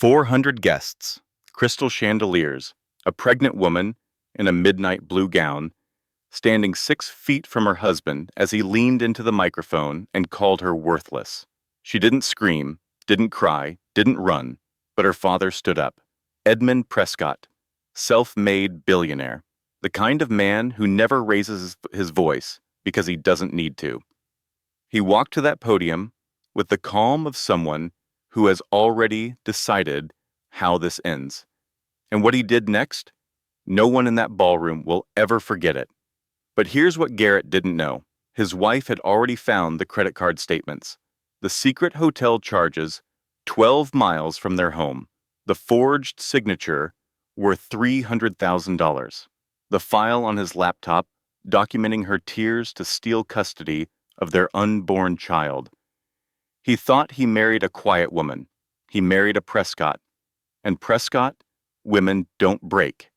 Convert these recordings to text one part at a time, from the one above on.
400 guests, crystal chandeliers, a pregnant woman in a midnight blue gown, standing 6 feet from her husband as he leaned into the microphone and called her worthless. She didn't scream, didn't cry, didn't run, but her father stood up. Edmund Prescott, self-made billionaire, the kind of man who never raises his voice because he doesn't need to. He walked to that podium with the calm of someone who has already decided how this ends. And what he did next, no one in that ballroom will ever forget it. But here's what Garrett didn't know. His wife had already found the credit card statements, the secret hotel charges 12 miles from their home, the forged signature worth $300,000, the file on his laptop documenting her tears to steal custody of their unborn child. He thought he married a quiet woman. He married a Prescott. And Prescott, women don't break.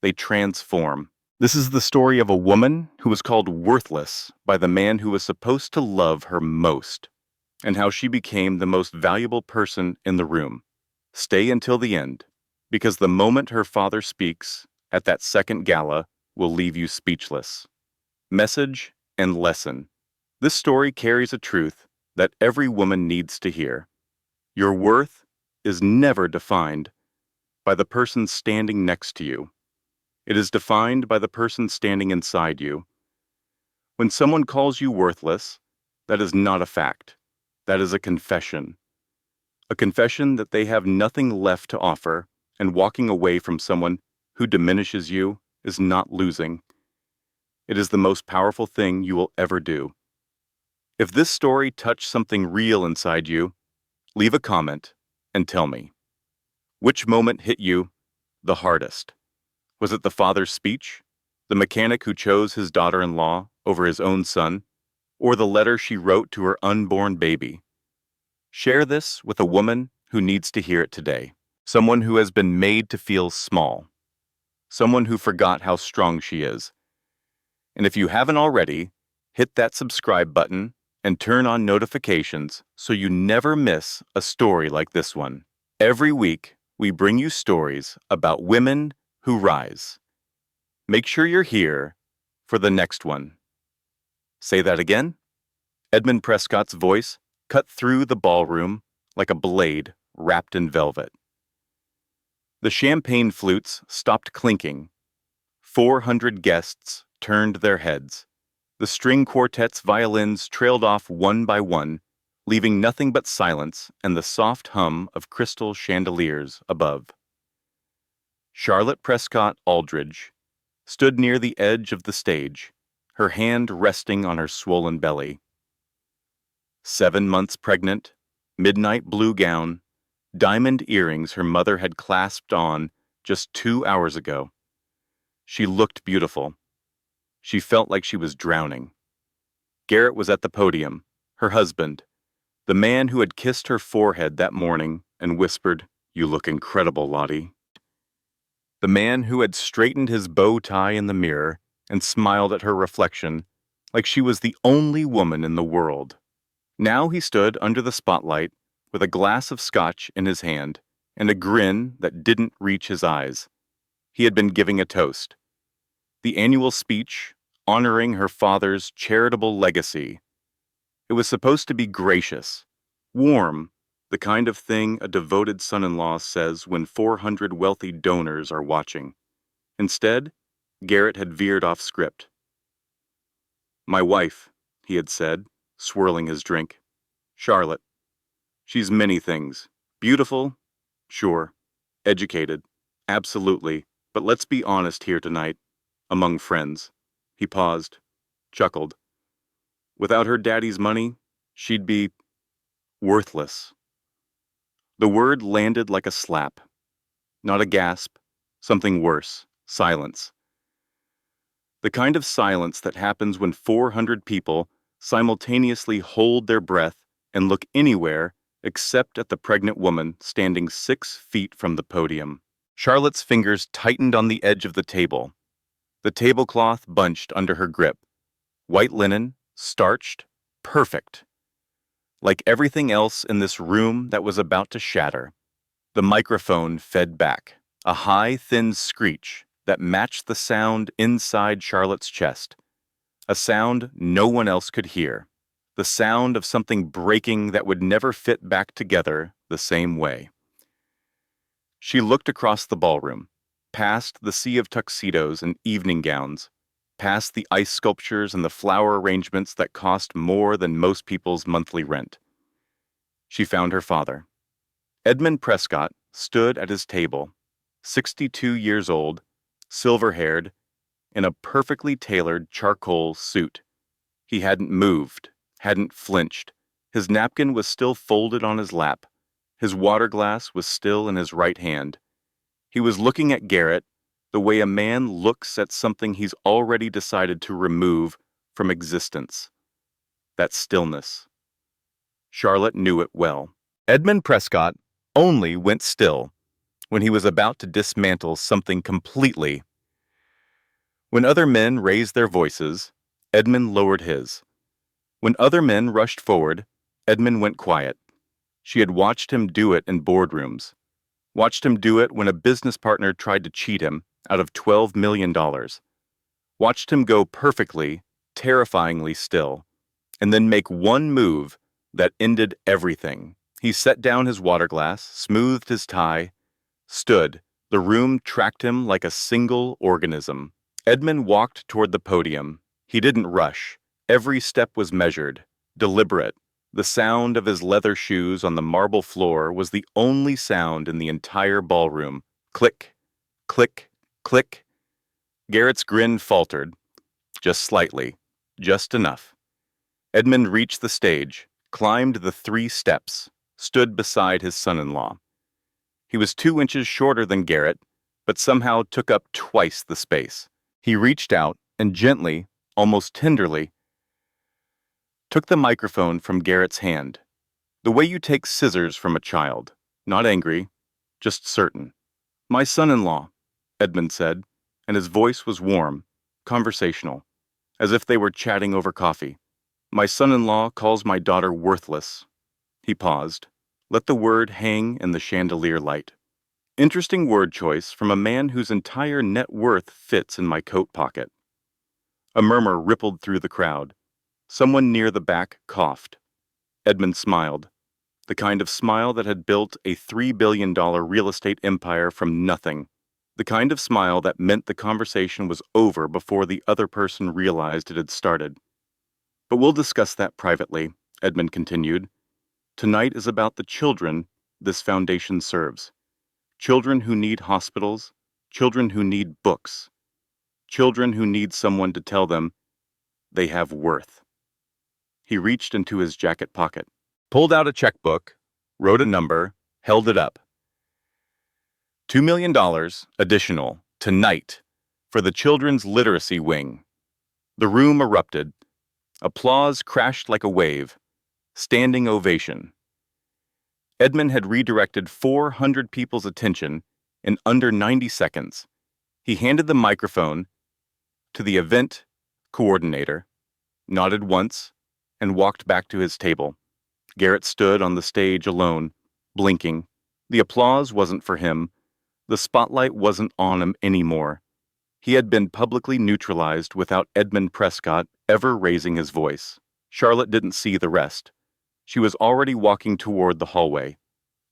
They transform. This is the story of a woman who was called worthless by the man who was supposed to love her most, and how she became the most valuable person in the room. Stay until the end, because the moment her father speaks at that second gala will leave you speechless. Message and lesson. This story carries a truth that every woman needs to hear. Your worth is never defined by the person standing next to you. It is defined by the person standing inside you. When someone calls you worthless, that is not a fact. That is a confession. A confession that they have nothing left to offer, and walking away from someone who diminishes you is not losing. It is the most powerful thing you will ever do. If this story touched something real inside you, leave a comment and tell me. Which moment hit you the hardest? Was it the father's speech, the mechanic who chose his daughter-in-law over his own son, or the letter she wrote to her unborn baby? Share this with a woman who needs to hear it today. Someone who has been made to feel small. Someone who forgot how strong she is. And if you haven't already, hit that subscribe button and turn on notifications so you never miss a story like this one. Every week, we bring you stories about women who rise. Make sure you're here for the next one. Say that again. Edmund Prescott's voice cut through the ballroom like a blade wrapped in velvet. The champagne flutes stopped clinking. 400 guests turned their heads. The string quartet's violins trailed off one by one, leaving nothing but silence and the soft hum of crystal chandeliers above. Charlotte Prescott Aldridge stood near the edge of the stage, her hand resting on her swollen belly. 7 months pregnant, midnight blue gown, diamond earrings her mother had clasped on just 2 hours ago. She looked beautiful. She felt like she was drowning. Garrett was at the podium, her husband, the man who had kissed her forehead that morning and whispered, "You look incredible, Lottie." The man who had straightened his bow tie in the mirror and smiled at her reflection like she was the only woman in the world. Now he stood under the spotlight with a glass of scotch in his hand and a grin that didn't reach his eyes. He had been giving a toast. The annual speech honoring her father's charitable legacy. It was supposed to be gracious, warm, the kind of thing a devoted son-in-law says when 400 wealthy donors are watching. Instead, Garrett had veered off script. "My wife," he had said, swirling his drink. "Charlotte. She's many things. Beautiful? Sure. Educated? Absolutely. But let's be honest here tonight. Among friends." He paused, chuckled. "Without her daddy's money, she'd be worthless." The word landed like a slap. Not a gasp, something worse, silence. The kind of silence that happens when 400 people simultaneously hold their breath and look anywhere except at the pregnant woman standing 6 feet from the podium. Charlotte's fingers tightened on the edge of the table. The tablecloth bunched under her grip. White linen, starched, perfect. Like everything else in this room that was about to shatter. The microphone fed back, a high, thin screech that matched the sound inside Charlotte's chest, a sound no one else could hear, the sound of something breaking that would never fit back together the same way. She looked across the ballroom, past the sea of tuxedos and evening gowns, past the ice sculptures and the flower arrangements that cost more than most people's monthly rent. She found her father. Edmund Prescott stood at his table, 62 years old, silver-haired, in a perfectly tailored charcoal suit. He hadn't moved, hadn't flinched. His napkin was still folded on his lap. His water glass was still in his right hand. He was looking at Garrett the way a man looks at something he's already decided to remove from existence. That stillness. Charlotte knew it well. Edmund Prescott only went still when he was about to dismantle something completely. When other men raised their voices, Edmund lowered his. When other men rushed forward, Edmund went quiet. She had watched him do it in boardrooms, watched him do it when a business partner tried to cheat him out of $12 million, watched him go perfectly, terrifyingly still, and then make one move that ended everything. He set down his water glass, smoothed his tie, stood. The room tracked him like a single organism. Edmund walked toward the podium. He didn't rush. Every step was measured, deliberate. The sound of his leather shoes on the marble floor was the only sound in the entire ballroom. Click, click, click. Garrett's grin faltered, just slightly, just enough. Edmund reached the stage, climbed the 3 steps, stood beside his son-in-law. He was 2 inches shorter than Garrett, but somehow took up twice the space. He reached out and gently, almost tenderly, took the microphone from Garrett's hand, the way you take scissors from a child, not angry, just certain. "My son-in-law," Edmund said, and his voice was warm, conversational, as if they were chatting over coffee. "My son-in-law calls my daughter worthless." He paused, let the word hang in the chandelier light. Interesting word choice from a man whose entire net worth fits in my coat pocket. A murmur rippled through the crowd. Someone near the back coughed. Edmund smiled, the kind of smile that had built a $3 billion real estate empire from nothing, the kind of smile that meant the conversation was over before the other person realized it had started. "But we'll discuss that privately," Edmund continued. "Tonight is about the children this foundation serves. Children who need hospitals, children who need books, children who need someone to tell them they have worth." He reached into his jacket pocket, pulled out a checkbook, wrote a number, held it up. $2 million additional, tonight, for the Children's Literacy Wing. The room erupted. Applause crashed like a wave. Standing ovation. Edmund had redirected 400 people's attention in under 90 seconds. He handed the microphone to the event coordinator, nodded once, and walked back to his table. Garrett stood on the stage alone, blinking. The applause wasn't for him. The spotlight wasn't on him anymore. He had been publicly neutralized without Edmund Prescott ever raising his voice. Charlotte didn't see the rest. She was already walking toward the hallway,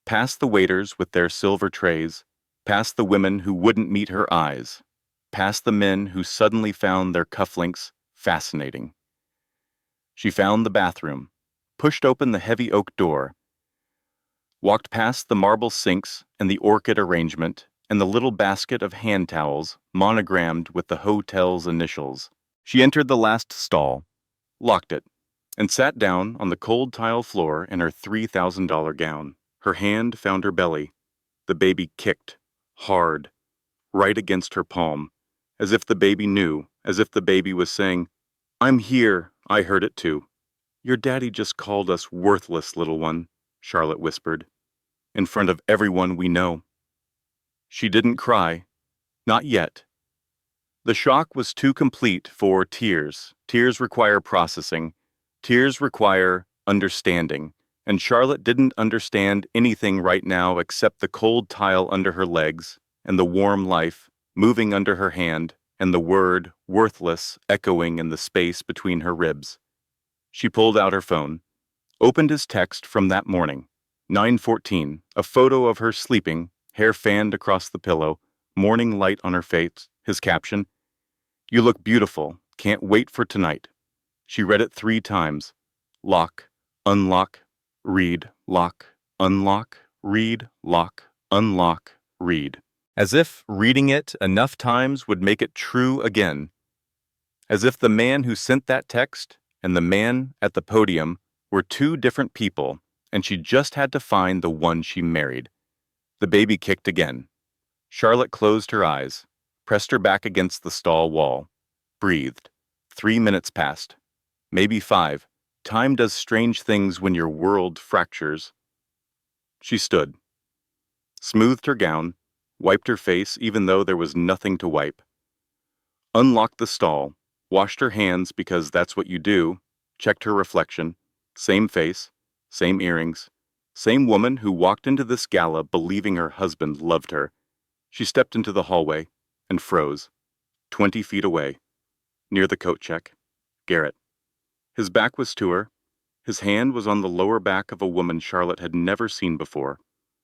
past the waiters with their silver trays, past the women who wouldn't meet her eyes, past the men who suddenly found their cufflinks fascinating. She found the bathroom, pushed open the heavy oak door, walked past the marble sinks and the orchid arrangement and the little basket of hand towels monogrammed with the hotel's initials. She entered the last stall, locked it, and sat down on the cold tile floor in her $3,000 gown. Her hand found her belly. The baby kicked, hard, right against her palm, as if the baby knew, as if the baby was saying, "I'm here, I heard it too." "Your daddy just called us worthless, little one," Charlotte whispered, "in front of everyone we know." She didn't cry. Not yet. The shock was too complete for tears. Tears require processing. Tears require understanding. And Charlotte didn't understand anything right now except the cold tile under her legs and the warm life moving under her hand and the word worthless echoing in the space between her ribs. She pulled out her phone, opened his text from that morning. 9:14, a photo of her sleeping, hair fanned across the pillow, morning light on her face, his caption, "You look beautiful, can't wait for tonight." She read it 3 times. Lock, unlock, read, lock, unlock, read, lock, unlock, read. As if reading it enough times would make it true again. As if the man who sent that text and the man at the podium were 2 different people, and she just had to find the one she married. The baby kicked again. Charlotte closed her eyes, pressed her back against the stall wall, breathed. 3 minutes passed. Maybe 5. Time does strange things when your world fractures. She stood, smoothed her gown, wiped her face even though there was nothing to wipe, unlocked the stall, washed her hands because that's what you do, checked her reflection, same face, same earrings, same woman who walked into this gala believing her husband loved her. She stepped into the hallway and froze, 20 feet away, near the coat check, Garrett. His back was to her. His hand was on the lower back of a woman Charlotte had never seen before,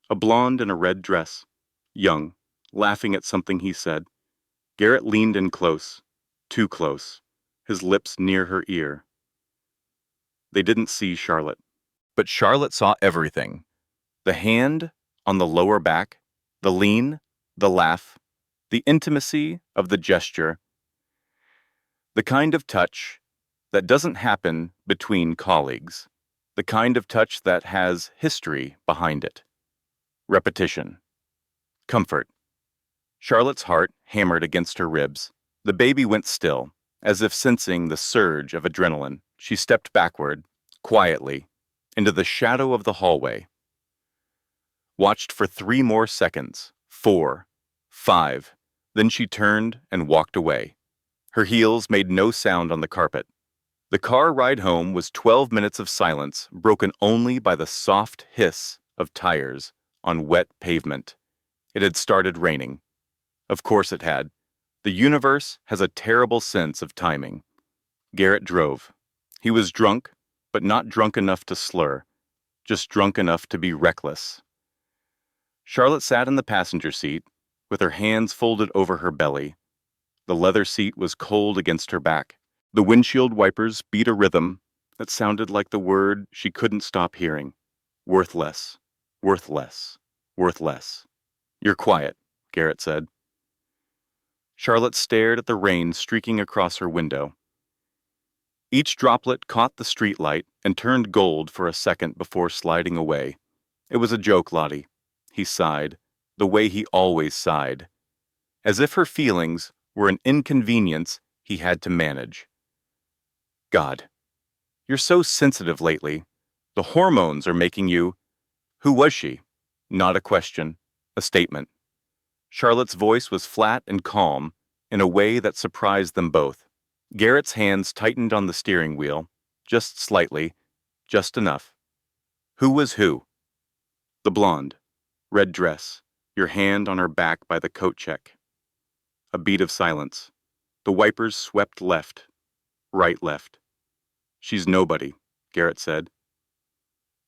a blonde in a red dress, young, laughing at something he said. Garrett leaned in close, too close, his lips near her ear. They didn't see Charlotte, but Charlotte saw everything. The hand on the lower back, the lean, the laugh, the intimacy of the gesture, the kind of touch that doesn't happen between colleagues, the kind of touch that has history behind it. Repetition. Comfort. Charlotte's heart hammered against her ribs. The baby went still, as if sensing the surge of adrenaline. She stepped backward, quietly, into the shadow of the hallway. Watched for 3 more seconds, 4, 5. Then she turned and walked away. Her heels made no sound on the carpet. The car ride home was 12 minutes of silence, broken only by the soft hiss of tires on wet pavement. It had started raining. Of course it had. The universe has a terrible sense of timing. Garrett drove. He was drunk, but not drunk enough to slur, just drunk enough to be reckless. Charlotte sat in the passenger seat, with her hands folded over her belly. The leather seat was cold against her back. The windshield wipers beat a rhythm that sounded like the word she couldn't stop hearing. Worthless, worthless, worthless. "You're quiet," Garrett said. Charlotte stared at the rain streaking across her window. Each droplet caught the streetlight and turned gold for a second before sliding away. "It was a joke, Lottie." He sighed, the way he always sighed, as if her feelings were an inconvenience he had to manage. "God, you're so sensitive lately. The hormones are making you—" Who was she? Not a question, a statement. Charlotte's voice was flat and calm in a way that surprised them both. Garrett's hands tightened on the steering wheel, just slightly, just enough. "Who was who?" "The blonde. Red dress, your hand on her back by the coat check." A beat of silence. The wipers swept left, right left. "She's nobody," Garrett said.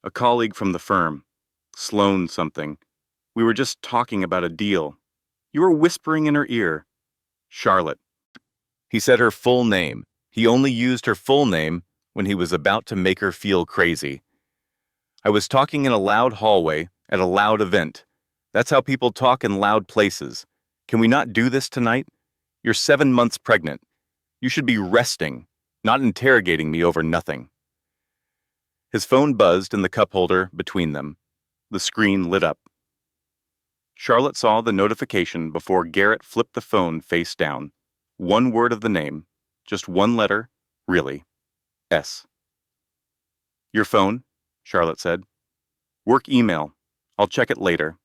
"A colleague from the firm. Sloan something. We were just talking about a deal. You were whispering in her ear. Charlotte." He said her full name. He only used her full name when he was about to make her feel crazy. "I was talking in a loud hallway at a loud event. That's how people talk in loud places. Can we not do this tonight? You're 7 months pregnant. You should be resting, not interrogating me over nothing." His phone buzzed in the cup holder between them. The screen lit up. Charlotte saw the notification before Garrett flipped the phone face down. 1 word of the name, just 1 letter, really. S. "Your phone?" Charlotte said. "Work email. I'll check it later."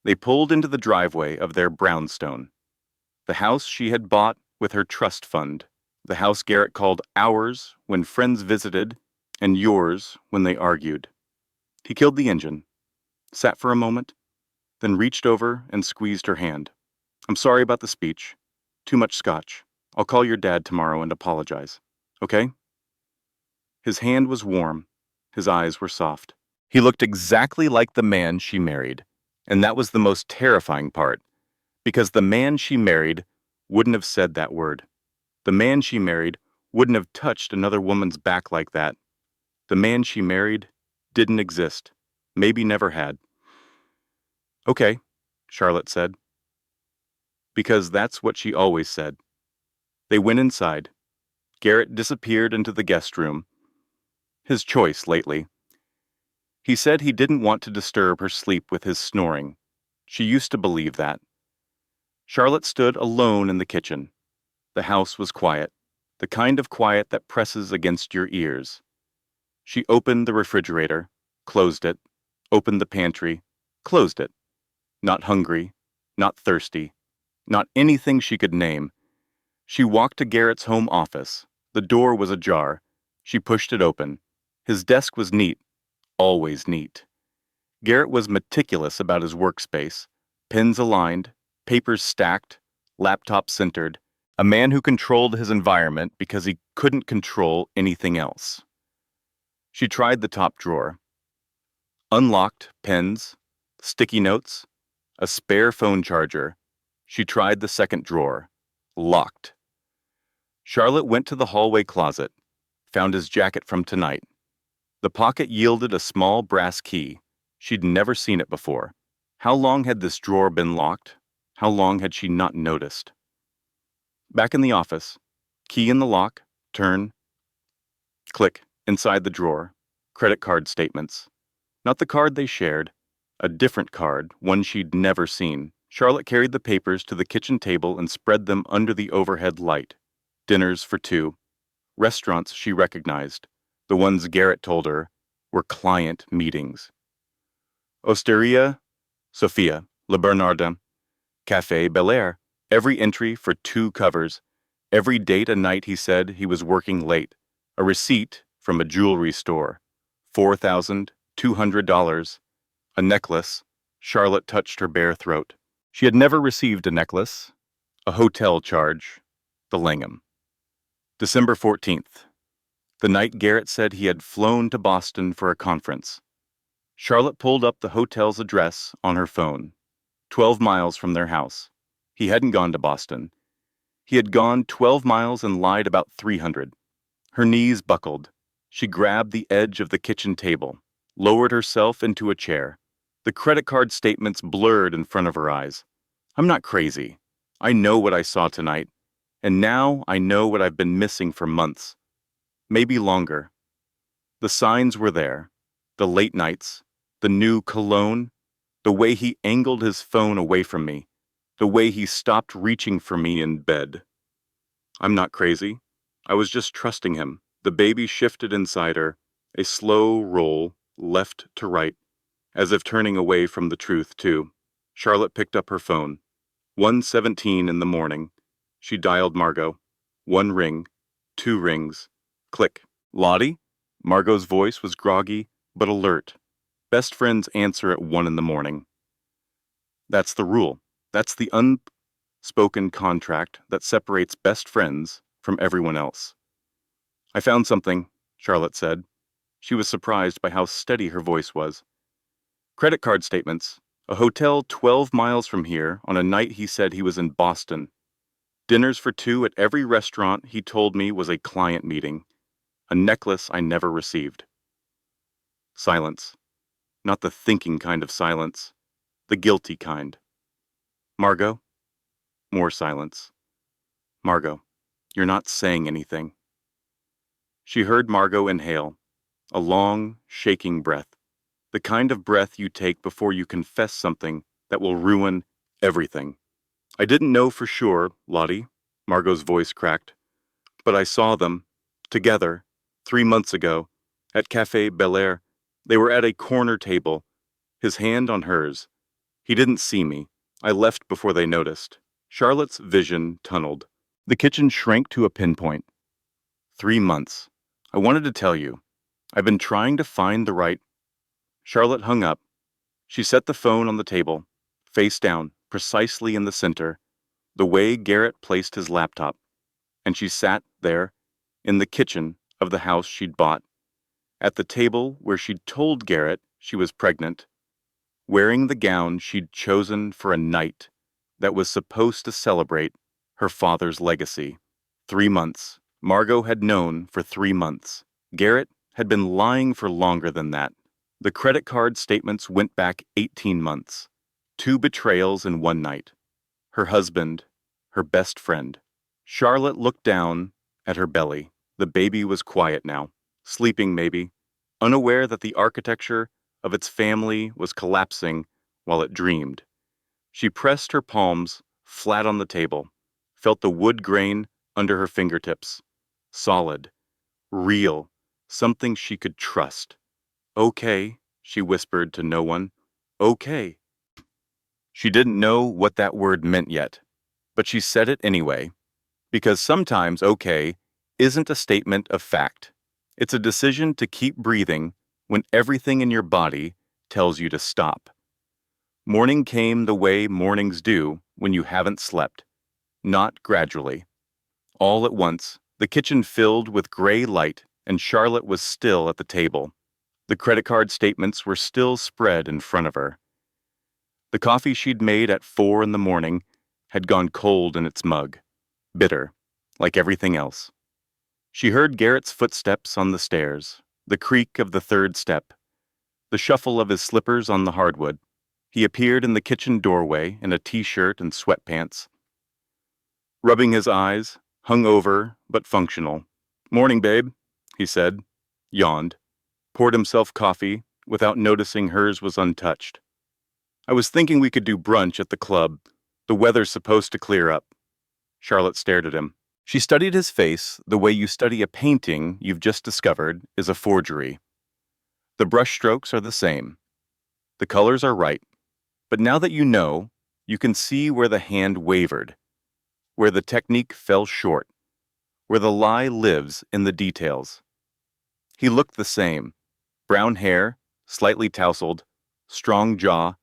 They pulled into the driveway of their brownstone. The house she had bought with her trust fund. The house Garrett called ours when friends visited and yours when they argued. He killed the engine, sat for a moment, then reached over and squeezed her hand. I'm sorry about the speech. Too much scotch. I'll call your dad tomorrow and apologize. Okay? His hand was warm. His eyes were soft. He looked exactly like the man she married. And that was the most terrifying part, because the man she married wouldn't have said that word. The man she married wouldn't have touched another woman's back like that. The man she married didn't exist. Maybe never had. Okay, Charlotte said. Because that's what she always said. They went inside. Garrett disappeared into the guest room. His choice lately. He said he didn't want to disturb her sleep with his snoring. She used to believe that. Charlotte stood alone in the kitchen. The house was quiet, the kind of quiet that presses against your ears. She opened the refrigerator, closed it, opened the pantry, closed it. Not hungry, not thirsty, not anything she could name. She walked to Garrett's home office. The door was ajar. She pushed it open. His desk was neat, always neat. Garrett was meticulous about his workspace. Pens aligned, papers stacked, laptop centered. A man who controlled his environment because he couldn't control anything else. She tried the top drawer. Unlocked pens, sticky notes, a spare phone charger. She tried the second drawer. Locked. Charlotte went to the hallway closet, found his jacket from tonight. The pocket yielded a small brass key. She'd never seen it before. How long had this drawer been locked? How long had she not noticed? Back in the office, key in the lock, turn, click, inside the drawer, credit card statements. Not the card they shared, a different card, one she'd never seen. Charlotte carried the papers to the kitchen table and spread them under the overhead light. Dinners for two. Restaurants she recognized. The ones Garrett told her were client meetings. Osteria, Sophia, Le Bernardin, Café Bel-Air. Every entry for 2 covers. Every date a night he said he was working late. A receipt from a jewelry store. $4,200. A necklace. Charlotte touched her bare throat. She had never received a necklace. A hotel charge. The Langham. December 14th. The night Garrett said he had flown to Boston for a conference. Charlotte pulled up the hotel's address on her phone. 12 miles from their house. He hadn't gone to Boston. He had gone 12 miles and lied about 300. Her knees buckled. She grabbed the edge of the kitchen table, lowered herself into a chair. The credit card statements blurred in front of her eyes. I'm not crazy. I know what I saw tonight. And now I know what I've been missing for months. Maybe longer. The signs were there. The late nights. The new cologne. The way he angled his phone away from me. The way he stopped reaching for me in bed. I'm not crazy. I was just trusting him. The baby shifted inside her, a slow roll, left to right, as if turning away from the truth, too. Charlotte picked up her phone. 1:17 in the morning. She dialed Margot. 1 ring, 2 rings. Click. Lottie? Margot's voice was groggy, but alert. Best friends answer at 1 in the morning. That's the rule. That's the unspoken contract that separates best friends from everyone else. I found something, Charlotte said. She was surprised by how steady her voice was. Credit card statements. A hotel 12 miles from here on a night he said he was in Boston. Dinners for 2 at every restaurant he told me was a client meeting. A necklace I never received. Silence. Not the thinking kind of silence. The guilty kind. Margot? More silence. Margot, you're not saying anything. She heard Margot inhale. A long, shaking breath. The kind of breath you take before you confess something that will ruin everything. I didn't know for sure, Lottie, Margot's voice cracked, but I saw them, together, 3 months ago, at Café Bel-Air. They were at a corner table, his hand on hers. He didn't see me. I left before they noticed. Charlotte's vision tunneled. The kitchen shrank to a pinpoint. 3 months. I wanted to tell you. I've been trying to find the right. Charlotte hung up. She set the phone on the table, face down, precisely in the center, the way Garrett placed his laptop, and she sat there, in the kitchen of the house she'd bought, at the table where she'd told Garrett she was pregnant, wearing the gown she'd chosen for a night that was supposed to celebrate her father's legacy. 3 months. Margot had known for 3 months. Garrett had been lying for longer than that. The credit card statements went back 18 months. 2 betrayals in one night. Her husband, her best friend. Charlotte looked down at her belly. The baby was quiet now, sleeping maybe, unaware that the architecture of its family was collapsing while it dreamed. She pressed her palms flat on the table, felt the wood grain under her fingertips. Solid, real, something she could trust. Okay, she whispered to no one. Okay. She didn't know what that word meant yet, but she said it anyway, because sometimes okay isn't a statement of fact. It's a decision to keep breathing when everything in your body tells you to stop. Morning came the way mornings do when you haven't slept, not gradually. All at once, the kitchen filled with gray light and Charlotte was still at the table. The credit card statements were still spread in front of her. The coffee she'd made at 4 in the morning had gone cold in its mug, bitter, like everything else. She heard Garrett's footsteps on the stairs, the creak of the third step, the shuffle of his slippers on the hardwood. He appeared in the kitchen doorway in a t-shirt and sweatpants, rubbing his eyes, hungover but functional. "Morning, babe," he said, yawned, poured himself coffee without noticing hers was untouched. "I was thinking we could do brunch at the club. The weather's supposed to clear up." Charlotte stared at him. She studied his face the way you study a painting you've just discovered is a forgery. The brushstrokes are the same. The colors are right. But now that you know, you can see where the hand wavered, where the technique fell short, where the lie lives in the details. He looked the same. Brown hair, slightly tousled, strong jaw,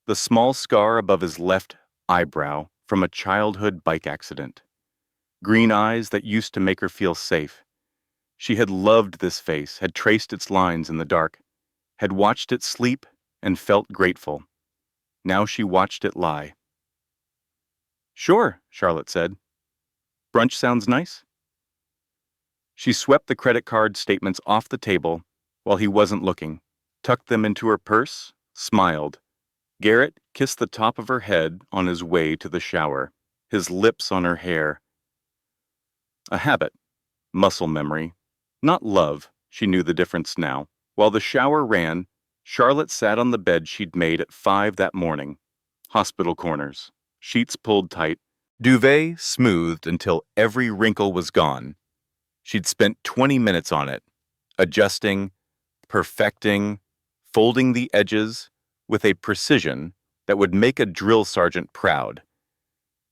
the small scar above his left eyebrow from a childhood bike accident. Green eyes that used to make her feel safe. She had loved this face, had traced its lines in the dark, had watched it sleep and felt grateful. Now she watched it lie. "Sure," Charlotte said. "Brunch sounds nice." She swept the credit card statements off the table while he wasn't looking, tucked them into her purse, smiled. Garrett kissed the top of her head on his way to the shower, his lips on her hair. A habit, muscle memory, not love. She knew the difference now. While the shower ran, Charlotte sat on the bed she'd made at 5 that morning. Hospital corners, sheets pulled tight, duvet smoothed until every wrinkle was gone. She'd spent 20 minutes on it, adjusting, perfecting, folding the edges with a precision that would make a drill sergeant proud.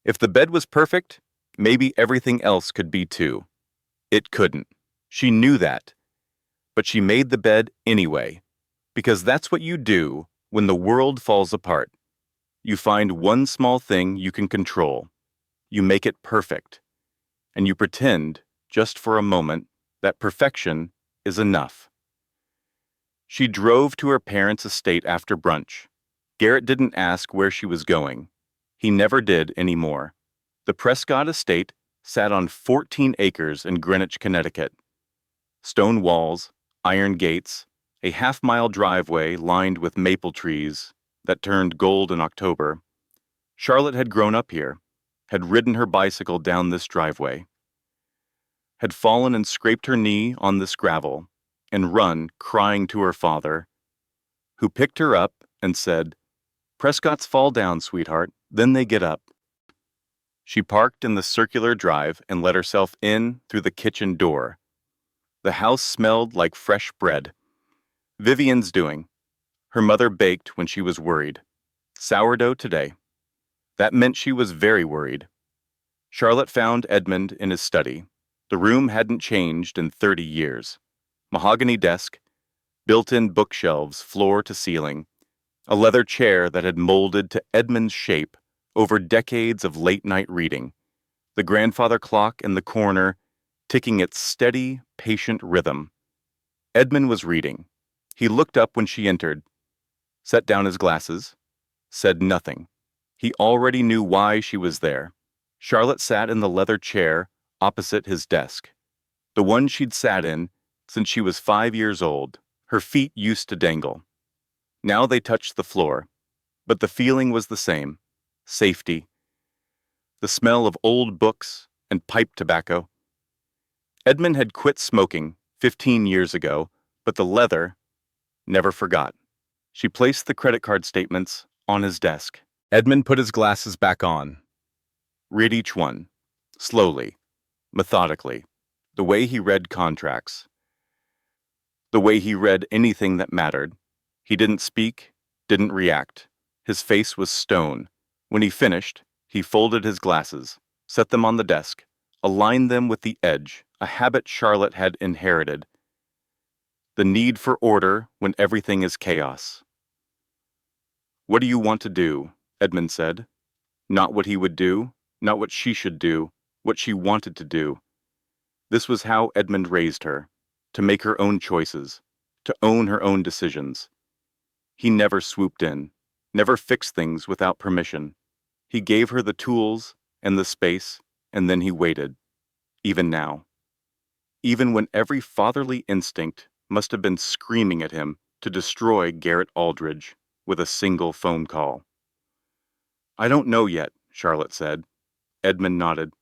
If the bed was perfect, maybe everything else could be too. It couldn't. She knew that. But she made the bed anyway, because that's what you do when the world falls apart. You find one small thing you can control. You make it perfect. And you pretend, just for a moment, that perfection is enough. She drove to her parents' estate after brunch. Garrett didn't ask where she was going. He never did anymore. The Prescott estate sat on 14 acres in Greenwich, Connecticut. Stone walls, iron gates, a half-mile driveway lined with maple trees that turned gold in October. Charlotte had grown up here, had ridden her bicycle down this driveway, had fallen and scraped her knee on this gravel, and run crying to her father, who picked her up and said, "Prescotts fall down, sweetheart, then they get up." She parked in the circular drive and let herself in through the kitchen door. The house smelled like fresh bread. Vivian's doing. Her mother baked when she was worried. Sourdough today. That meant she was very worried. Charlotte found Edmund in his study. The room hadn't changed in 30 years. Mahogany desk, Built-in bookshelves, floor to ceiling, a leather chair that had molded to Edmund's shape over decades of late-night reading, the grandfather clock in the corner ticking its steady, patient rhythm. Edmund was reading. He looked up when she entered, set down his glasses, said nothing. He already knew why she was there. Charlotte sat in the leather chair opposite his desk, the one she'd sat in since she was 5 years old. Her feet used to dangle. Now they touched the floor, but the feeling was the same. Safety. The smell of old books and pipe tobacco. Edmund had quit smoking 15 years ago, but the leather never forgot. She placed the credit card statements on his desk. Edmund put his glasses back on. Read each one, slowly, methodically, the way he read contracts, the way he read anything that mattered. He didn't speak, didn't react. His face was stone. When he finished, he folded his glasses, set them on the desk, aligned them with the edge, a habit Charlotte had inherited. The need for order when everything is chaos. "What do you want to do?" Edmund said. Not what he would do, not what she should do, what she wanted to do. This was how Edmund raised her, to make her own choices, to own her own decisions. He never swooped in, never fixed things without permission. He gave her the tools and the space, and then he waited, even now. Even when every fatherly instinct must have been screaming at him to destroy Garrett Aldridge with a single phone call. "I don't know yet," Charlotte said. Edmund nodded.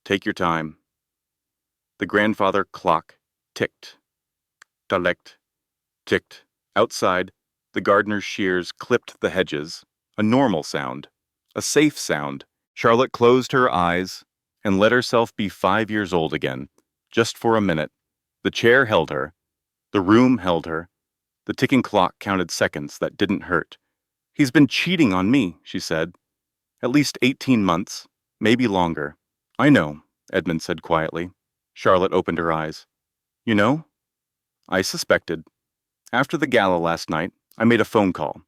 "Take your time." The grandfather clock ticked. Talekt, ticked. Outside, the gardener's shears clipped the hedges. A normal sound. A safe sound. Charlotte closed her eyes and let herself be 5 years old again, just for a minute. The chair held her. The room held her. The ticking clock counted seconds that didn't hurt. "He's been cheating on me," she said. "At least 18 months, maybe longer." "I know," Edmund said quietly. Charlotte opened her eyes. "You know?" "I suspected. After the gala last night, I made a phone call.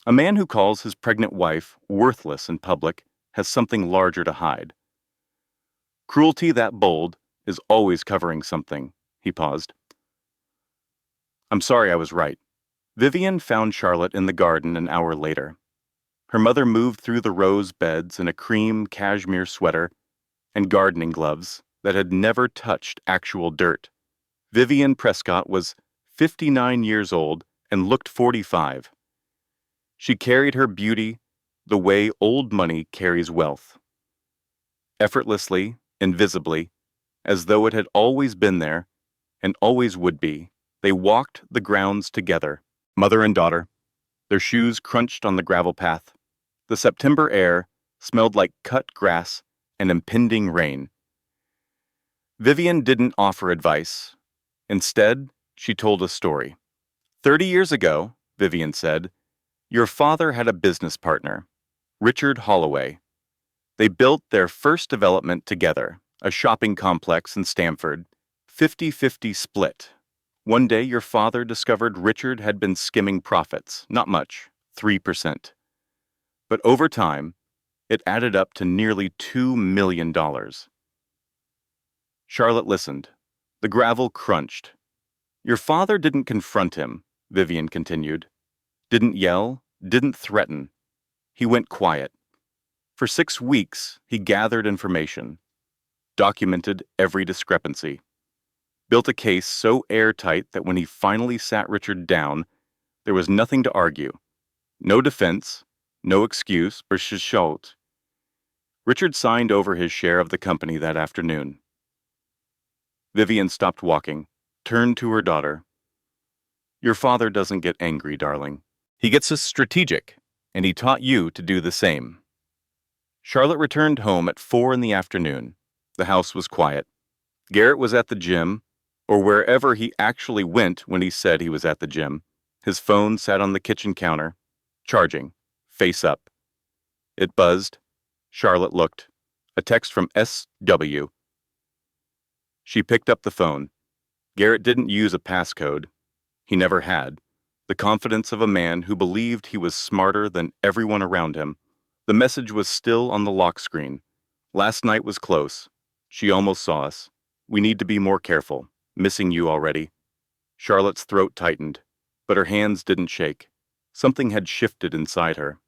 A man who calls his pregnant wife worthless in public has something larger to hide. Cruelty that bold is always covering something." He paused. "I'm sorry I was right." Vivian found Charlotte in the garden an hour later. Her mother moved through the rose beds in a cream cashmere sweater and gardening gloves that had never touched actual dirt. Vivian Prescott was 59 years old and looked 45. She carried her beauty the way old money carries wealth. Effortlessly, invisibly, as though it had always been there and always would be, they walked the grounds together, mother and daughter. Their shoes crunched on the gravel path. The September air smelled like cut grass and impending rain. Vivian didn't offer advice. Instead, she told a story. 30 years ago, Vivian said, your father had a business partner, Richard Holloway. They built their first development together, a shopping complex in Stamford, 50-50 split. One day your father discovered Richard had been skimming profits, not much, 3%. But over time, it added up to nearly $2 million. Charlotte listened. The gravel crunched. Your father didn't confront him, Vivian continued. Didn't yell, didn't threaten. He went quiet. For 6 weeks, he gathered information, documented every discrepancy, built a case so airtight that when he finally sat Richard down, there was nothing to argue. No defense, no excuse, Schultz. Richard signed over his share of the company that afternoon. Vivian stopped walking, turned to her daughter. Your father doesn't get angry, darling. He gets us strategic, and he taught you to do the same. Charlotte returned home at 4 in the afternoon. The house was quiet. Garrett was at the gym, or wherever he actually went when he said he was at the gym. His phone sat on the kitchen counter, charging, face up. It buzzed. Charlotte looked. A text from SW. She picked up the phone. Garrett didn't use a passcode. He never had. The confidence of a man who believed he was smarter than everyone around him. The message was still on the lock screen. Last night was close. She almost saw us. We need to be more careful. Missing you already. Charlotte's throat tightened, but her hands didn't shake. Something had shifted inside her.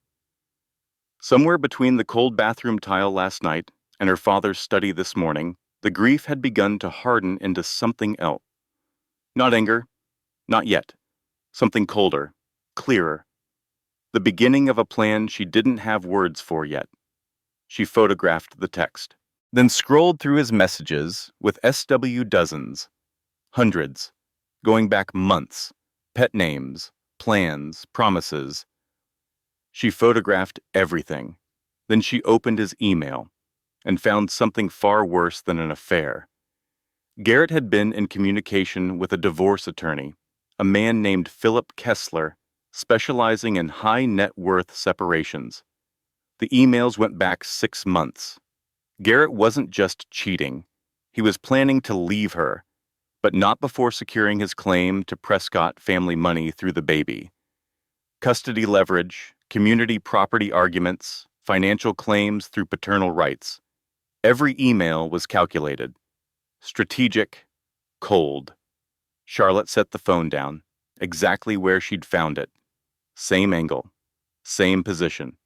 Somewhere between the cold bathroom tile last night and her father's study this morning, the grief had begun to harden into something else. Not anger, not yet. Something colder, clearer. The beginning of a plan she didn't have words for yet. She photographed the text, then scrolled through his messages with SW dozens, hundreds, going back months, pet names, plans, promises. She photographed everything. Then she opened his email and found something far worse than an affair. Garrett had been in communication with a divorce attorney, a man named Philip Kessler, specializing in high net worth separations. The emails went back 6 months. Garrett wasn't just cheating. He was planning to leave her, but not before securing his claim to Prescott family money through the baby. Custody leverage, community property arguments, financial claims through paternal rights. Every email was calculated. Strategic, cold. Charlotte set the phone down, exactly where she'd found it. Same angle, same position.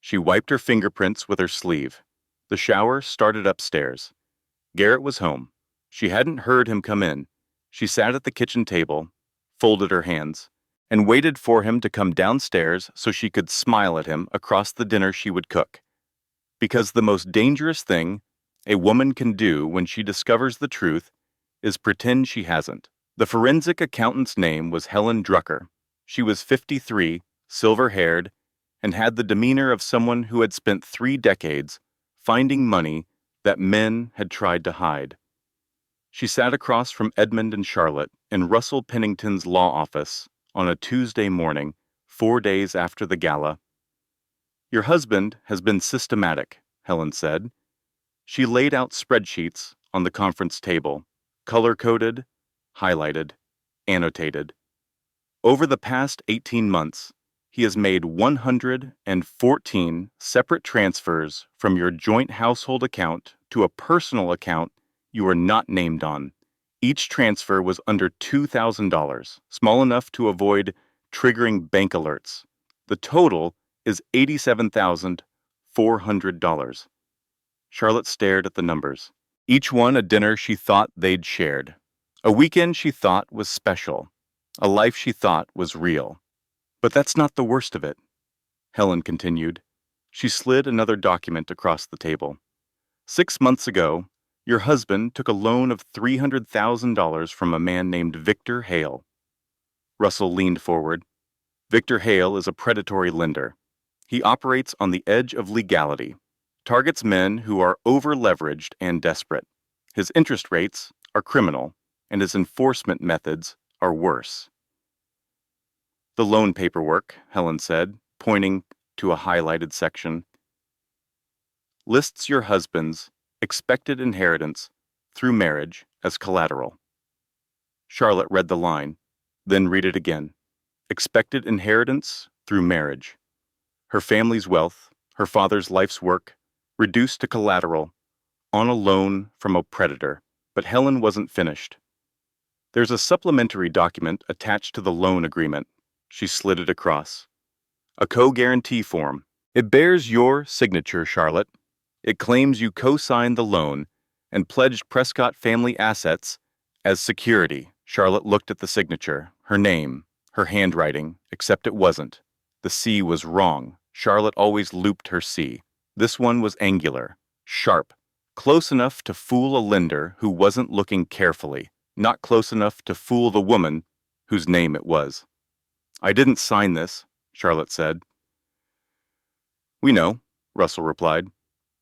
She wiped her fingerprints with her sleeve. The shower started upstairs. Garrett was home. She hadn't heard him come in. She sat at the kitchen table, folded her hands, and waited for him to come downstairs so she could smile at him across the dinner she would cook. Because the most dangerous thing a woman can do when she discovers the truth is pretend she hasn't. The forensic accountant's name was Helen Drucker. She was 53, silver-haired, and had the demeanor of someone who had spent 3 decades finding money that men had tried to hide. She sat across from Edmund and Charlotte in Russell Pennington's law office on a Tuesday morning, 4 days after the gala. "Your husband has been systematic," Helen said. She laid out spreadsheets on the conference table, color-coded, highlighted, annotated. Over the past 18 months, he has made 114 separate transfers from your joint household account to a personal account you are not named on. Each transfer was under $2,000, small enough to avoid triggering bank alerts. The total is $87,400. Charlotte stared at the numbers. Each one a dinner she thought they'd shared. A weekend she thought was special. A life she thought was real. But that's not the worst of it, Helen continued. She slid another document across the table. 6 months ago, your husband took a loan of $300,000 from a man named Victor Hale. Russell leaned forward. Victor Hale is a predatory lender. He operates on the edge of legality, targets men who are over-leveraged and desperate. His interest rates are criminal, and his enforcement methods are worse. The loan paperwork, Helen said, pointing to a highlighted section, lists your husband's expected inheritance through marriage as collateral. Charlotte read the line, then read it again. Expected inheritance through marriage. Her family's wealth, her father's life's work, reduced to collateral, on a loan from a predator. But Helen wasn't finished. There's a supplementary document attached to the loan agreement. She slid it across. A co-guarantee form. It bears your signature, Charlotte. It claims you co-signed the loan and pledged Prescott family assets as security. Charlotte looked at the signature, her name, her handwriting, except it wasn't. The C was wrong. Charlotte always looped her C. This one was angular, sharp, close enough to fool a lender who wasn't looking carefully, not close enough to fool the woman whose name it was. I didn't sign this, Charlotte said. We know, Russell replied.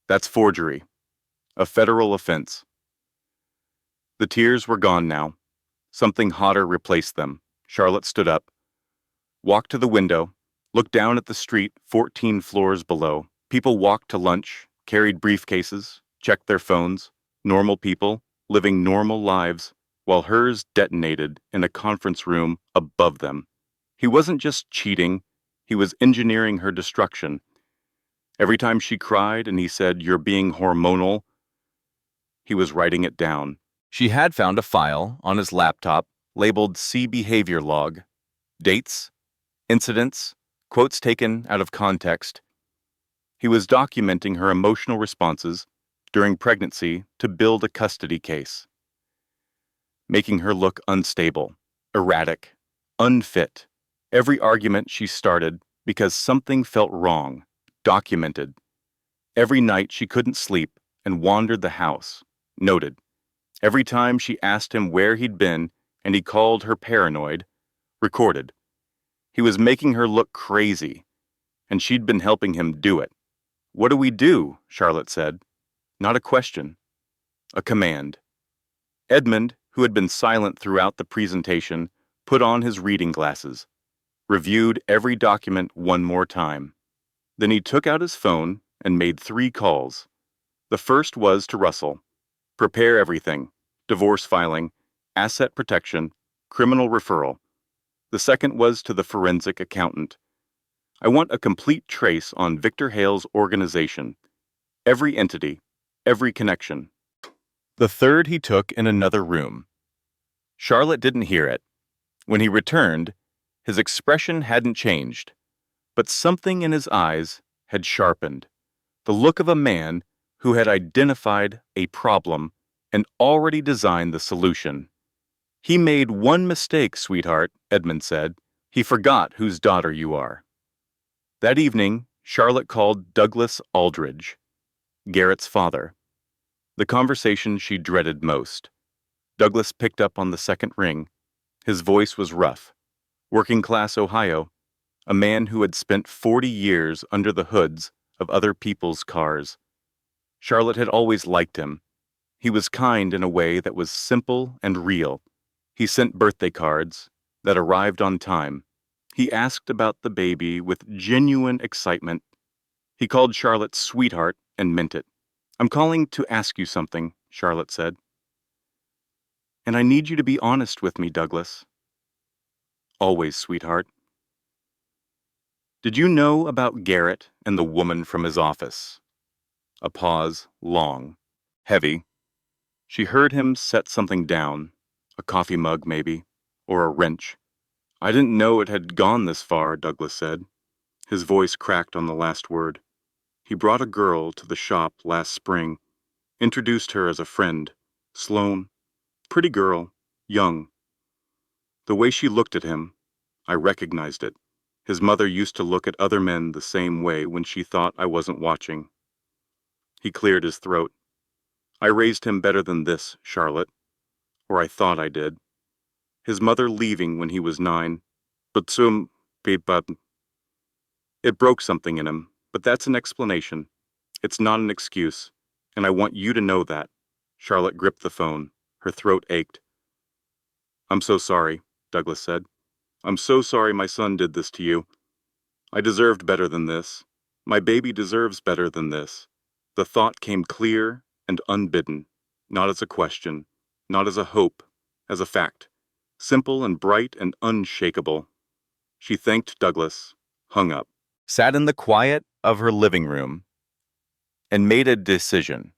That's forgery. A federal offense. The tears were gone now. Something hotter replaced them. Charlotte stood up, walked to the window, looked down at the street 14 floors below. People walked to lunch, carried briefcases, checked their phones. Normal people, living normal lives. while hers detonated in a conference room above them. He wasn't just cheating, he was engineering her destruction. Every time she cried and he said, "You're being hormonal," he was writing it down. She had found a file on his laptop labeled "C Behavior Log." Dates, incidents, quotes taken out of context. He was documenting her emotional responses during pregnancy to build a custody case, making her look unstable, erratic, unfit. Every argument she started because something felt wrong, documented. Every night she couldn't sleep and wandered the house, noted. Every time she asked him where he'd been and he called her paranoid, recorded. He was making her look crazy, and she'd been helping him do it. "What do we do?" Charlotte said. Not a question, a command. Edmund, who had been silent throughout the presentation, put on his reading glasses, reviewed every document one more time. Then he took out his phone and made 3 calls. The first was to Russell. Prepare everything: divorce filing, asset protection, criminal referral. The second was to the forensic accountant. I want a complete trace on Victor Hale's organization, every entity, every connection. The third he took in another room. Charlotte didn't hear it. When he returned, his expression hadn't changed, but something in his eyes had sharpened. The look of a man who had identified a problem and already designed the solution. "He made one mistake, sweetheart," Edmund said. "He forgot whose daughter you are." That evening, Charlotte called Douglas Aldridge, Garrett's father. The conversation she dreaded most. Douglas picked up on the second ring. His voice was rough. Working-class Ohio, a man who had spent 40 years under the hoods of other people's cars. Charlotte had always liked him. He was kind in a way that was simple and real. He sent birthday cards that arrived on time. He asked about the baby with genuine excitement. He called Charlotte sweetheart and meant it. "I'm calling to ask you something," Charlotte said. "And I need you to be honest with me, Douglas." "Always, sweetheart." "Did you know about Garrett and the woman from his office?" A pause, long, heavy. She heard him set something down, a coffee mug maybe, or a wrench. "I didn't know it had gone this far," Douglas said. His voice cracked on the last word. "He brought a girl to the shop last spring, introduced her as a friend, Sloane. Pretty girl, young. The way she looked at him, I recognized it. His mother used to look at other men the same way when she thought I wasn't watching." He cleared his throat. "I raised him better than this, Charlotte. Or I thought I did. His mother leaving when he was 9. But it broke something in him, but that's an explanation. It's not an excuse, and I want you to know that." Charlotte gripped the phone. Her throat ached. "I'm so sorry," Douglas said. "I'm so sorry my son did this to you. I deserved better than this. My baby deserves better than this." The thought came clear and unbidden, not as a question, not as a hope, as a fact, simple and bright and unshakable. She thanked Douglas, hung up, sat in the quiet of her living room, and made a decision.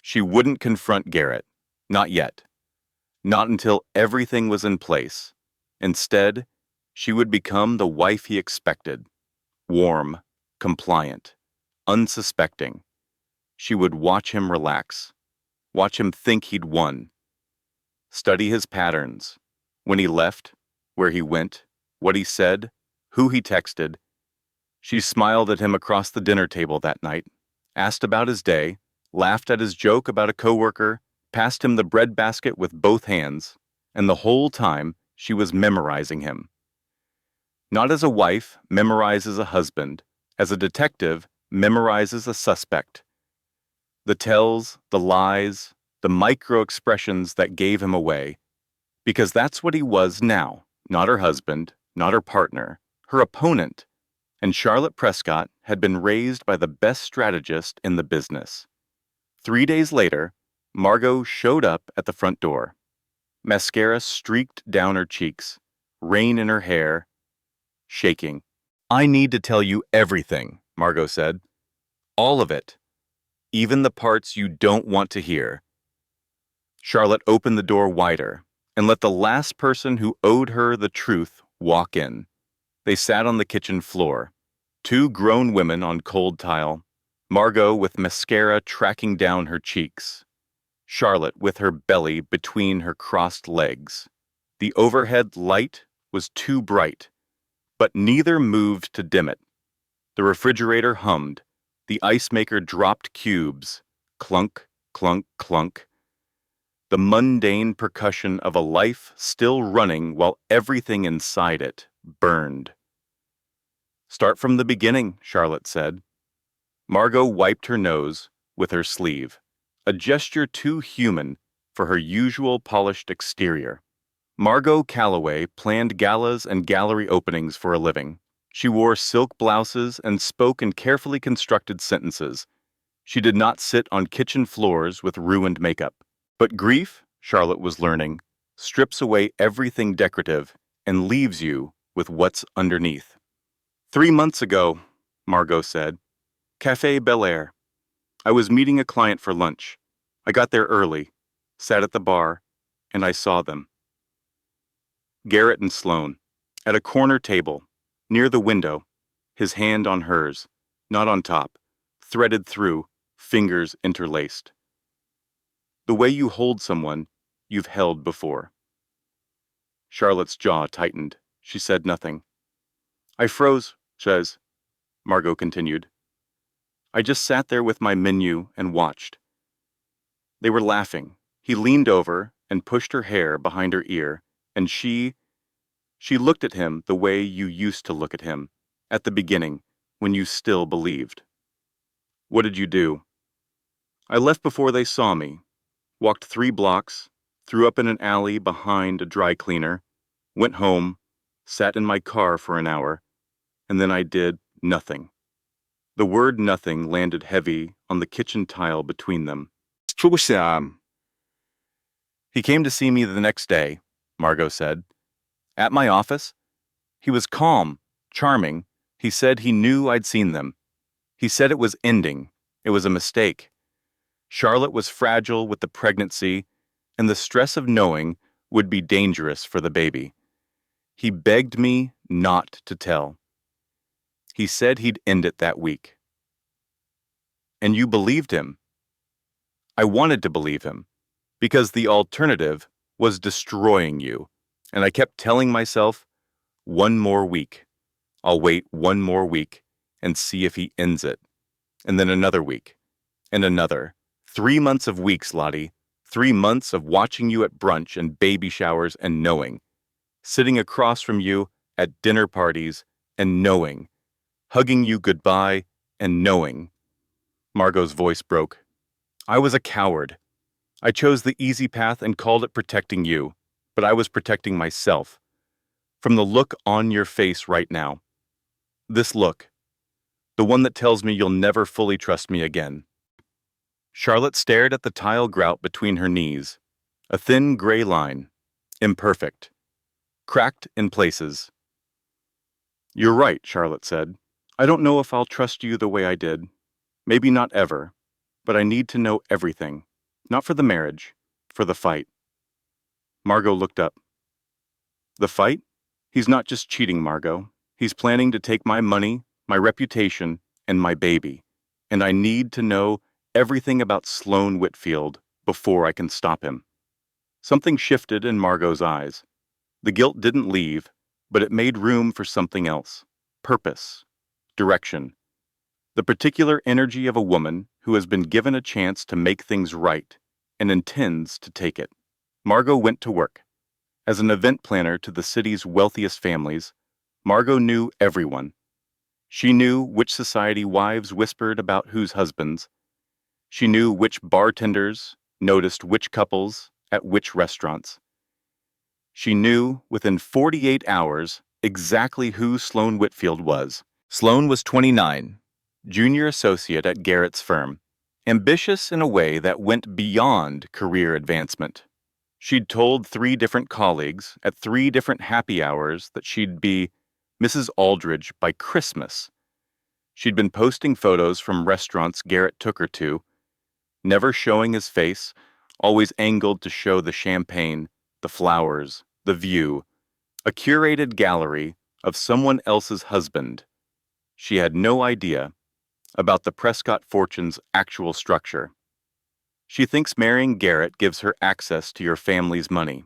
She wouldn't confront Garrett, not yet, not until everything was in place. Instead, she would become the wife he expected, warm, compliant, unsuspecting. She would watch him relax, watch him think he'd won, study his patterns. When he left, where he went, what he said, who he texted. She smiled at him across the dinner table that night, asked about his day, laughed at his joke about a coworker, passed him the bread basket with both hands, and the whole time she was memorizing him. Not as a wife memorizes a husband, as a detective memorizes a suspect. The tells, the lies, the micro-expressions that gave him away. Because that's what he was now, not her husband, not her partner, her opponent. And Charlotte Prescott had been raised by the best strategist in the business. 3 days later, Margot showed up at the front door. Mascara streaked down her cheeks, rain in her hair, shaking. "I need to tell you everything," Margot said. "All of it. Even the parts you don't want to hear." Charlotte opened the door wider and let the last person who owed her the truth walk in. They sat on the kitchen floor, two grown women on cold tile, Margot with mascara tracking down her cheeks, Charlotte with her belly between her crossed legs. The overhead light was too bright, but neither moved to dim it. The refrigerator hummed. The ice maker dropped cubes. Clunk, clunk, clunk. The mundane percussion of a life still running while everything inside it burned. "Start from the beginning," Charlotte said. Margot wiped her nose with her sleeve, a gesture too human for her usual polished exterior. Margot Calloway planned galas and gallery openings for a living. She wore silk blouses and spoke in carefully constructed sentences. She did not sit on kitchen floors with ruined makeup. But grief, Charlotte was learning, strips away everything decorative and leaves you with what's underneath. 3 months ago, Margot said, Café Bel-Air. I was meeting a client for lunch. I got there early, sat at the bar, and I saw them. Garrett and Sloane, at a corner table, near the window, his hand on hers, not on top, threaded through, fingers interlaced. The way you hold someone you've held before. Charlotte's jaw tightened. She said nothing. "I froze, Chez," Margot continued. "I just sat there with my menu and watched." They were laughing. He leaned over and pushed her hair behind her ear, and she looked at him the way you used to look at him, at the beginning, when you still believed. "What did you do?" "I left before they saw me, walked 3 blocks, threw up in an alley behind a dry cleaner, went home, sat in my car for an hour, and then I did nothing." The word nothing landed heavy on the kitchen tile between them. "He came to see me the next day," Margot said. "At my office. He was calm, charming. He said he knew I'd seen them. He said it was ending. It was a mistake. Charlotte was fragile with the pregnancy, and the stress of knowing would be dangerous for the baby. He begged me not to tell. He said he'd end it that week." "And you believed him?" "I wanted to believe him, because the alternative was destroying you, and I kept telling myself, 1 more week. I'll wait 1 more week and see if he ends it. And then another week, and another. 3 months of weeks, Lottie. 3 months of watching you at brunch and baby showers and knowing. Sitting across from you at dinner parties and knowing. Hugging you goodbye and knowing." Margot's voice broke. "I was a coward. I chose the easy path and called it protecting you, but I was protecting myself. From the look on your face right now. This look. The one that tells me you'll never fully trust me again." Charlotte stared at the tile grout between her knees. A thin gray line. Imperfect. Cracked in places. "You're right," Charlotte said. "I don't know if I'll trust you the way I did. Maybe not ever. But I need to know everything. Not for the marriage. For the fight." Margot looked up. "The fight? He's not just cheating, Margot. He's planning to take my money, my reputation, and my baby. And I need to know everything about Sloane Whitfield before I can stop him." Something shifted in Margot's eyes. The guilt didn't leave, but it made room for something else. Purpose. Direction. The particular energy of a woman who has been given a chance to make things right and intends to take it. Margot went to work. As an event planner to the city's wealthiest families, Margot knew everyone. She knew which society wives whispered about whose husbands. She knew which bartenders noticed which couples at which restaurants. She knew within 48 hours exactly who Sloane Whitfield was. Sloane was 29, junior associate at Garrett's firm, ambitious in a way that went beyond career advancement. She'd told 3 different colleagues at 3 different happy hours that she'd be Mrs. Aldridge by Christmas. She'd been posting photos from restaurants Garrett took her to, never showing his face, always angled to show the champagne, the flowers, the view, a curated gallery of someone else's husband. She had no idea about the Prescott fortune's actual structure. She thinks marrying Garrett gives her access to your family's money,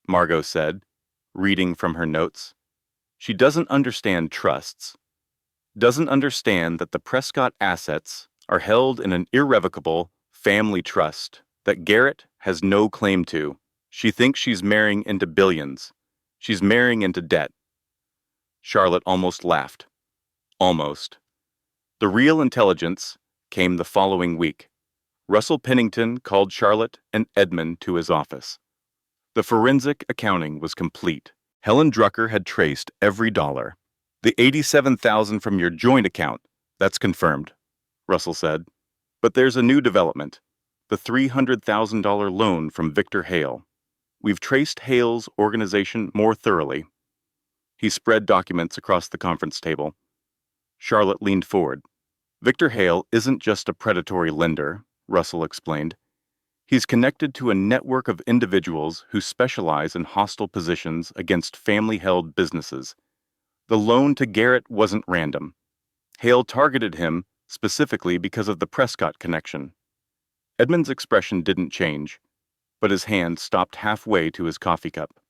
Margot said, reading from her notes. She doesn't understand trusts, doesn't understand that the Prescott assets are held in an irrevocable family trust that Garrett has no claim to. She thinks she's marrying into billions. She's marrying into debt. Charlotte almost laughed. Almost. The real intelligence came the following week. Russell Pennington called Charlotte and Edmund to his office. The forensic accounting was complete. Helen Drucker had traced every dollar. The $87,000 from your joint account, that's confirmed, Russell said. But there's a new development. The $300,000 loan from Victor Hale. We've traced Hale's organization more thoroughly. He spread documents across the conference table. Charlotte leaned forward. Victor Hale isn't just a predatory lender, Russell explained. He's connected to a network of individuals who specialize in hostile positions against family-held businesses. The loan to Garrett wasn't random. Hale targeted him specifically because of the Prescott connection. Edmund's expression didn't change, but his hand stopped halfway to his coffee cup.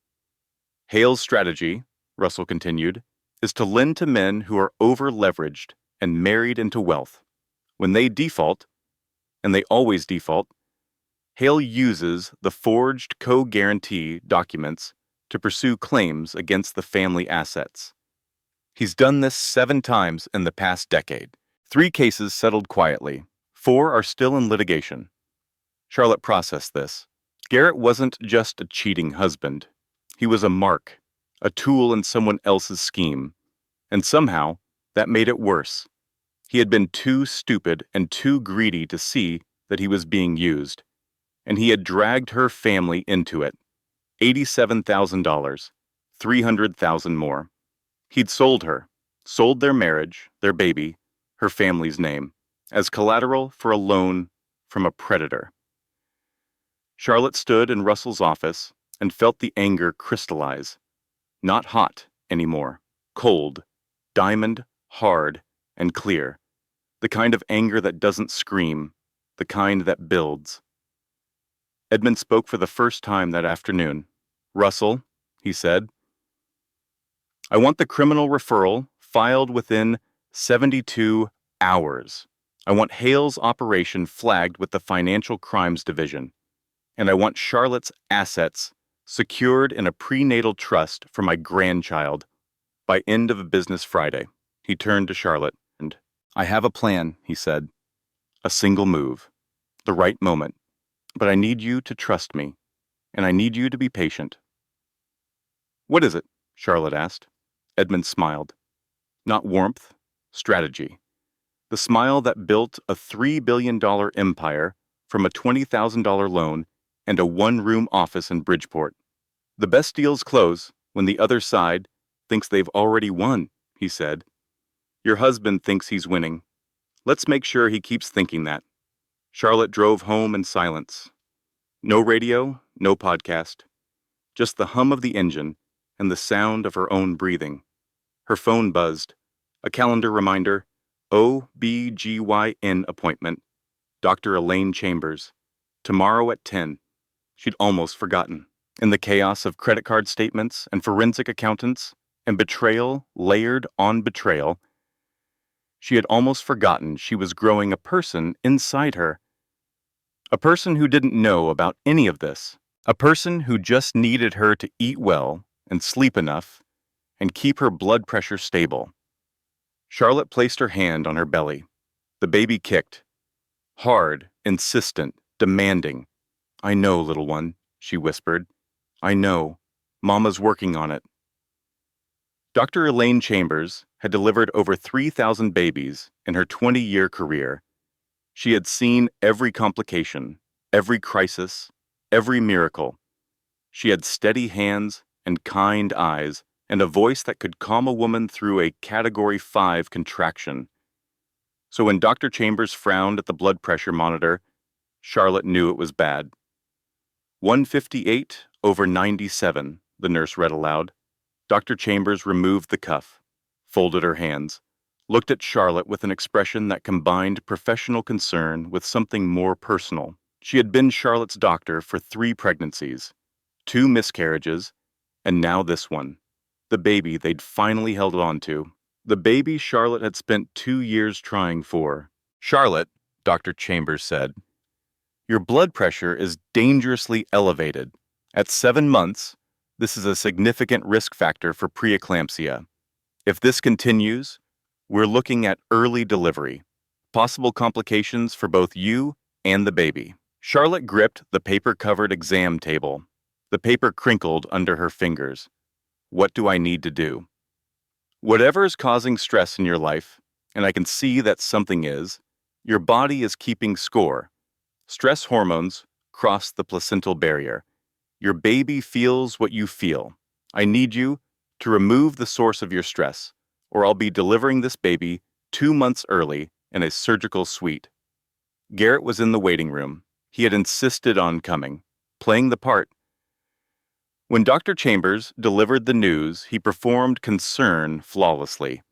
Hale's strategy, Russell continued, is to lend to men who are over-leveraged and married into wealth. When they default, and they always default, Hale uses the forged co-guarantee documents to pursue claims against the family assets. He's done this 7 times in the past decade. 3 cases settled quietly. 4 are still in litigation. Charlotte processed this. Garrett wasn't just a cheating husband. He was a mark, a tool in someone else's scheme. And somehow, that made it worse. He had been too stupid and too greedy to see that he was being used. And he had dragged her family into it. $87,000, $300,000 more. He'd sold her, sold their marriage, their baby, her family's name, as collateral for a loan from a predator. Charlotte stood in Russell's office and felt the anger crystallize. Not hot anymore, cold, diamond, hard, and clear. The kind of anger that doesn't scream, the kind that builds. Edmund spoke for the first time that afternoon. Russell, he said, I want the criminal referral filed within 72 hours. I want Hale's operation flagged with the Financial Crimes Division. And I want Charlotte's assets secured in a prenatal trust for my grandchild by end of business Friday. He turned to Charlotte. And I have a plan, he said. A single move. The right moment. But I need you to trust me. And I need you to be patient. What is it? Charlotte asked. Edmund smiled. Not warmth, strategy. The smile that built a $3 billion empire from a $20,000 loan and a 1-room office in Bridgeport. The best deals close when the other side thinks they've already won, he said. Your husband thinks he's winning. Let's make sure he keeps thinking that. Charlotte drove home in silence. No radio, no podcast. Just the hum of the engine and the sound of her own breathing. Her phone buzzed. A calendar reminder. OBGYN appointment. Dr. Elaine Chambers. Tomorrow at 10. She'd almost forgotten. In the chaos of credit card statements and forensic accountants and betrayal layered on betrayal, she had almost forgotten she was growing a person inside her. A person who didn't know about any of this. A person who just needed her to eat well and sleep enough and keep her blood pressure stable. Charlotte placed her hand on her belly. The baby kicked. Hard, insistent, demanding. I know, little one, she whispered. I know. Mama's working on it. Dr. Elaine Chambers had delivered over 3,000 babies in her 20-year career. She had seen every complication, every crisis, every miracle. She had steady hands and kind eyes and a voice that could calm a woman through a Category 5 contraction. So when Dr. Chambers frowned at the blood pressure monitor, Charlotte knew it was bad. 158/97, the nurse read aloud. Dr. Chambers removed the cuff, folded her hands, looked at Charlotte with an expression that combined professional concern with something more personal. She had been Charlotte's doctor for 3 pregnancies, 2 miscarriages, and now this one. The baby they'd finally held on to. The baby Charlotte had spent 2 years trying for. "Charlotte," Dr. Chambers said, "your blood pressure is dangerously elevated. At 7 months, this is a significant risk factor for preeclampsia. If this continues, we're looking at early delivery, possible complications for both you and the baby." Charlotte gripped the paper-covered exam table. The paper crinkled under her fingers. "What do I need to do?" "Whatever is causing stress in your life, and I can see that something is, your body is keeping score. Stress hormones cross the placental barrier. Your baby feels what you feel. I need you to remove the source of your stress, or I'll be delivering this baby 2 months early in a surgical suite." Garrett was in the waiting room. He had insisted on coming, playing the part. When Dr. Chambers delivered the news, he performed concern flawlessly,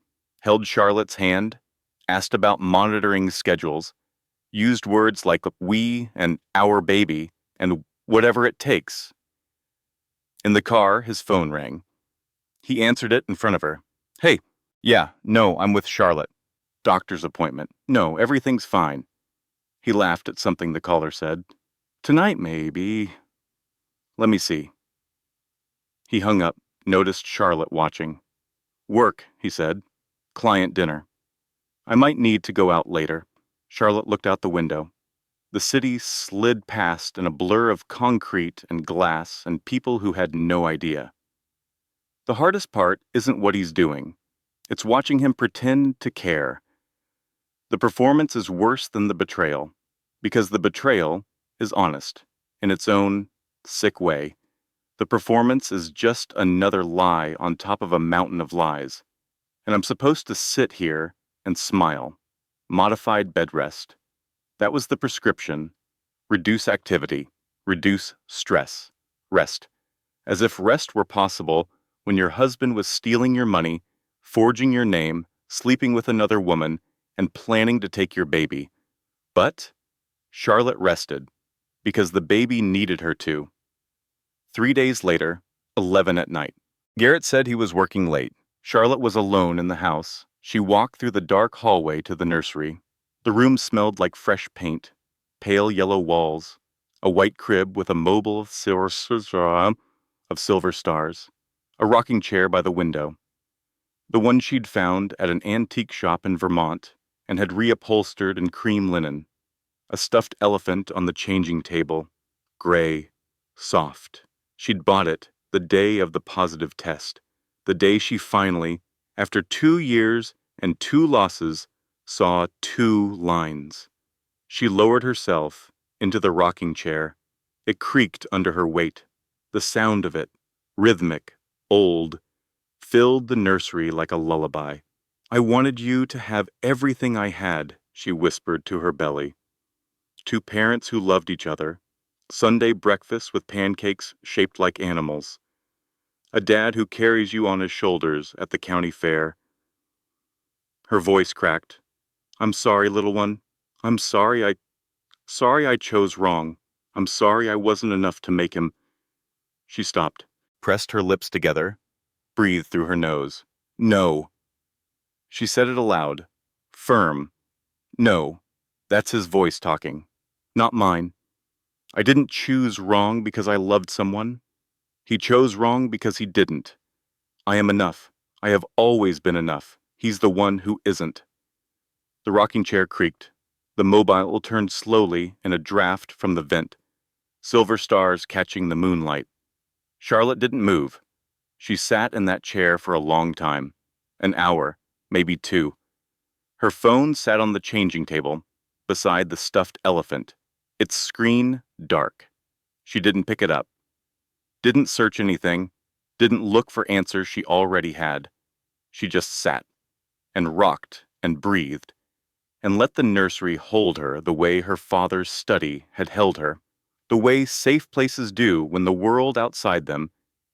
held Charlotte's hand, asked about monitoring schedules, used words like "we" and "our baby" and "whatever it takes." In the car, his phone rang. He answered it in front of her. "Hey, yeah, no, I'm with Charlotte. Doctor's appointment. No, everything's fine." He laughed at something the caller said. "Tonight, maybe. Let me see." He hung up, noticed Charlotte watching. "Work," he said. "Client dinner. I might need to go out later." Charlotte looked out the window. The city slid past in a blur of concrete and glass and people who had no idea. The hardest part isn't what he's doing. It's watching him pretend to care. The performance is worse than the betrayal, because the betrayal is honest, in its own sick way. The performance is just another lie on top of a mountain of lies. And I'm supposed to sit here and smile. Modified bed rest. That was the prescription. Reduce activity. Reduce stress. Rest. As if rest were possible when your husband was stealing your money, forging your name, sleeping with another woman, and planning to take your baby. But Charlotte rested, because the baby needed her to. 3 days later, 11 at night. Garrett said he was working late. Charlotte was alone in the house. She walked through the dark hallway to the nursery. The room smelled like fresh paint, pale yellow walls, a white crib with a mobile silver stars, a rocking chair by the window, the one she'd found at an antique shop in Vermont and had reupholstered in cream linen, a stuffed elephant on the changing table, gray, soft. She'd bought it the day of the positive test, the day she finally, after 2 years and 2 losses, saw 2 lines. She lowered herself into the rocking chair. It creaked under her weight. The sound of it, rhythmic, old, filled the nursery like a lullaby. "I wanted you to have everything I had," she whispered to her belly. 2 parents who loved each other. Sunday breakfast with pancakes shaped like animals. A dad who carries you on his shoulders at the county fair. Her voice cracked. "I'm sorry, little one. I'm sorry I chose wrong. I'm sorry I wasn't enough to make him." She stopped, pressed her lips together, breathed through her nose. "No." She said it aloud, firm. "No, that's his voice talking, not mine. I didn't choose wrong because I loved someone. He chose wrong because he didn't. I am enough. I have always been enough. He's the one who isn't." The rocking chair creaked. The mobile turned slowly in a draft from the vent, silver stars catching the moonlight. Charlotte didn't move. She sat in that chair for a long time, an hour, maybe 2. Her phone sat on the changing table, beside the stuffed elephant, its screen dark. She didn't pick it up. Didn't search anything, didn't look for answers she already had. She just sat and rocked and breathed and let the nursery hold her the way her father's study had held her, the way safe places do when the world outside them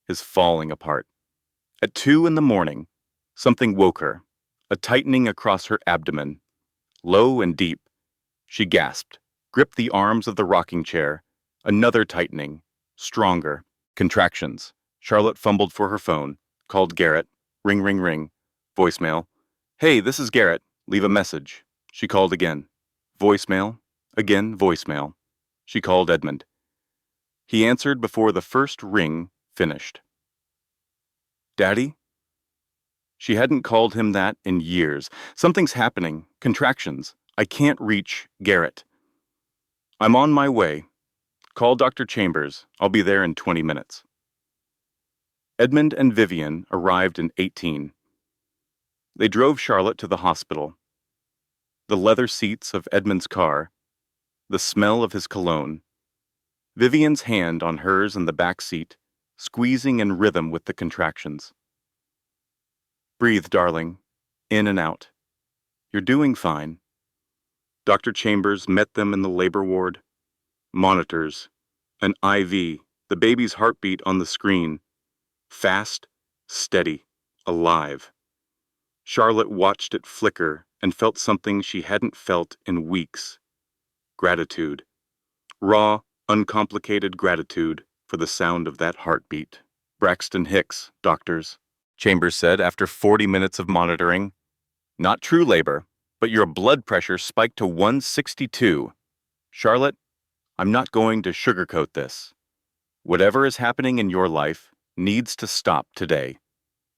is falling apart. At 2 in the morning, something woke her, a tightening across her abdomen. Low and deep, she gasped, gripped the arms of the rocking chair. Another tightening, stronger. Contractions. Charlotte fumbled for her phone, called Garrett. Ring, ring, ring. Voicemail. Hey, this is Garrett. Leave a message. She called again. Voicemail. Again, voicemail. She called Edmund. He answered before the first ring finished. Daddy? She hadn't called him that in years. Something's happening. Contractions. I can't reach Garrett. I'm on my way. Call Dr. Chambers. I'll be there in 20 minutes. Edmund and Vivian arrived in 18. They drove Charlotte to the hospital. The leather seats of Edmund's car, the smell of his cologne, Vivian's hand on hers in the back seat, squeezing in rhythm with the contractions. Breathe, darling. In and out. You're doing fine. Dr. Chambers met them in the labor ward. Monitors. An IV. The baby's heartbeat on the screen. Fast, steady, alive. Charlotte watched it flicker and felt something she hadn't felt in weeks. Gratitude. Raw, uncomplicated gratitude for the sound of that heartbeat. Braxton Hicks, doctors, Chambers said after 40 minutes of monitoring. Not true labor, but your blood pressure spiked to 162. Charlotte, I'm not going to sugarcoat this. Whatever is happening in your life needs to stop today.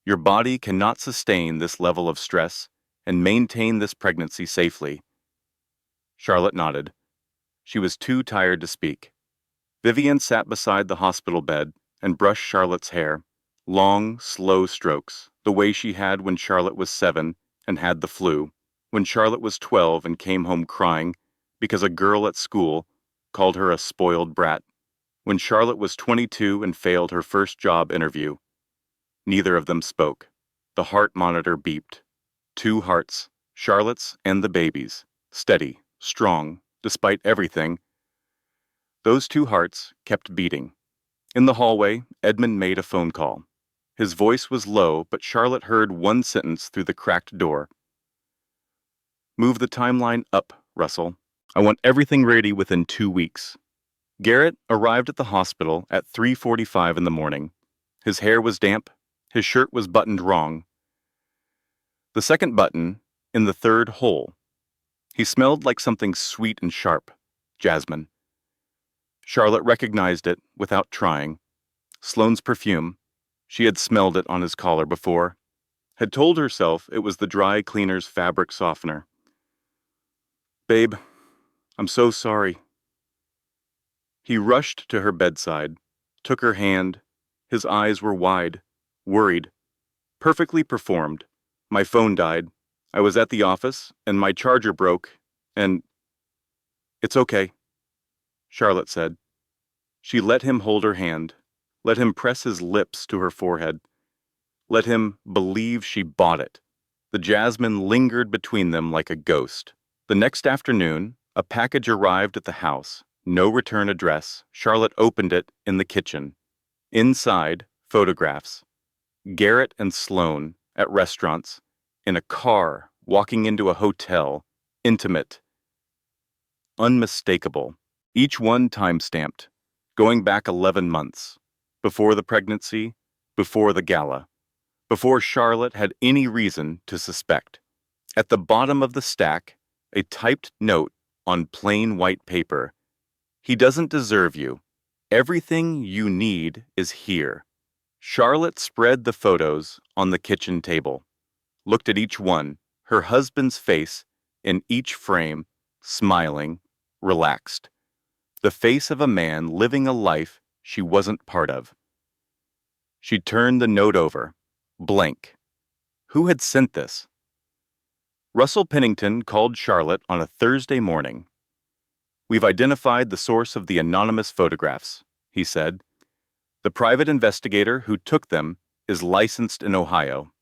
Your body cannot sustain this level of stress and maintain this pregnancy safely. Charlotte nodded. She was too tired to speak. Vivian sat beside the hospital bed and brushed Charlotte's hair. Long, slow strokes, the way she had when Charlotte was 7 and had the flu, when Charlotte was 12 and came home crying because a girl at school called her a spoiled brat, when Charlotte was 22 and failed her first job interview. Neither of them spoke. The heart monitor beeped. 2 hearts, Charlotte's and the baby's, steady, strong, despite everything. Those 2 hearts kept beating. In the hallway, Edmund made a phone call. His voice was low, but Charlotte heard one sentence through the cracked door. Move the timeline up, Russell. I want everything ready within 2 weeks. Garrett arrived at the hospital at 3:45 in the morning. His hair was damp. His shirt was buttoned wrong. The second button in the third hole. He smelled like something sweet and sharp. Jasmine. Charlotte recognized it without trying. Sloane's perfume. She had smelled it on his collar before. Had told herself it was the dry cleaner's fabric softener. Babe, I'm so sorry. He rushed to her bedside, took her hand. His eyes were wide, worried. Perfectly performed. My phone died. I was at the office, and my charger broke, and... It's okay, Charlotte said. She let him hold her hand, let him press his lips to her forehead, let him believe she bought it. The jasmine lingered between them like a ghost. The next afternoon, a package arrived at the house. No return address. Charlotte opened it in the kitchen. Inside, photographs. Garrett and Sloane at restaurants, in a car, walking into a hotel, intimate, unmistakable. Each one time-stamped, going back 11 months, before the pregnancy, before the gala, before Charlotte had any reason to suspect. At the bottom of the stack, a typed note on plain white paper. He doesn't deserve you. Everything you need is here. Charlotte spread the photos on the kitchen table, looked at each one, her husband's face in each frame, smiling, relaxed. The face of a man living a life she wasn't part of. She turned the note over, blank. Who had sent this? Russell Pennington called Charlotte on a Thursday morning. We've identified the source of the anonymous photographs, he said. The private investigator who took them is licensed in Ohio.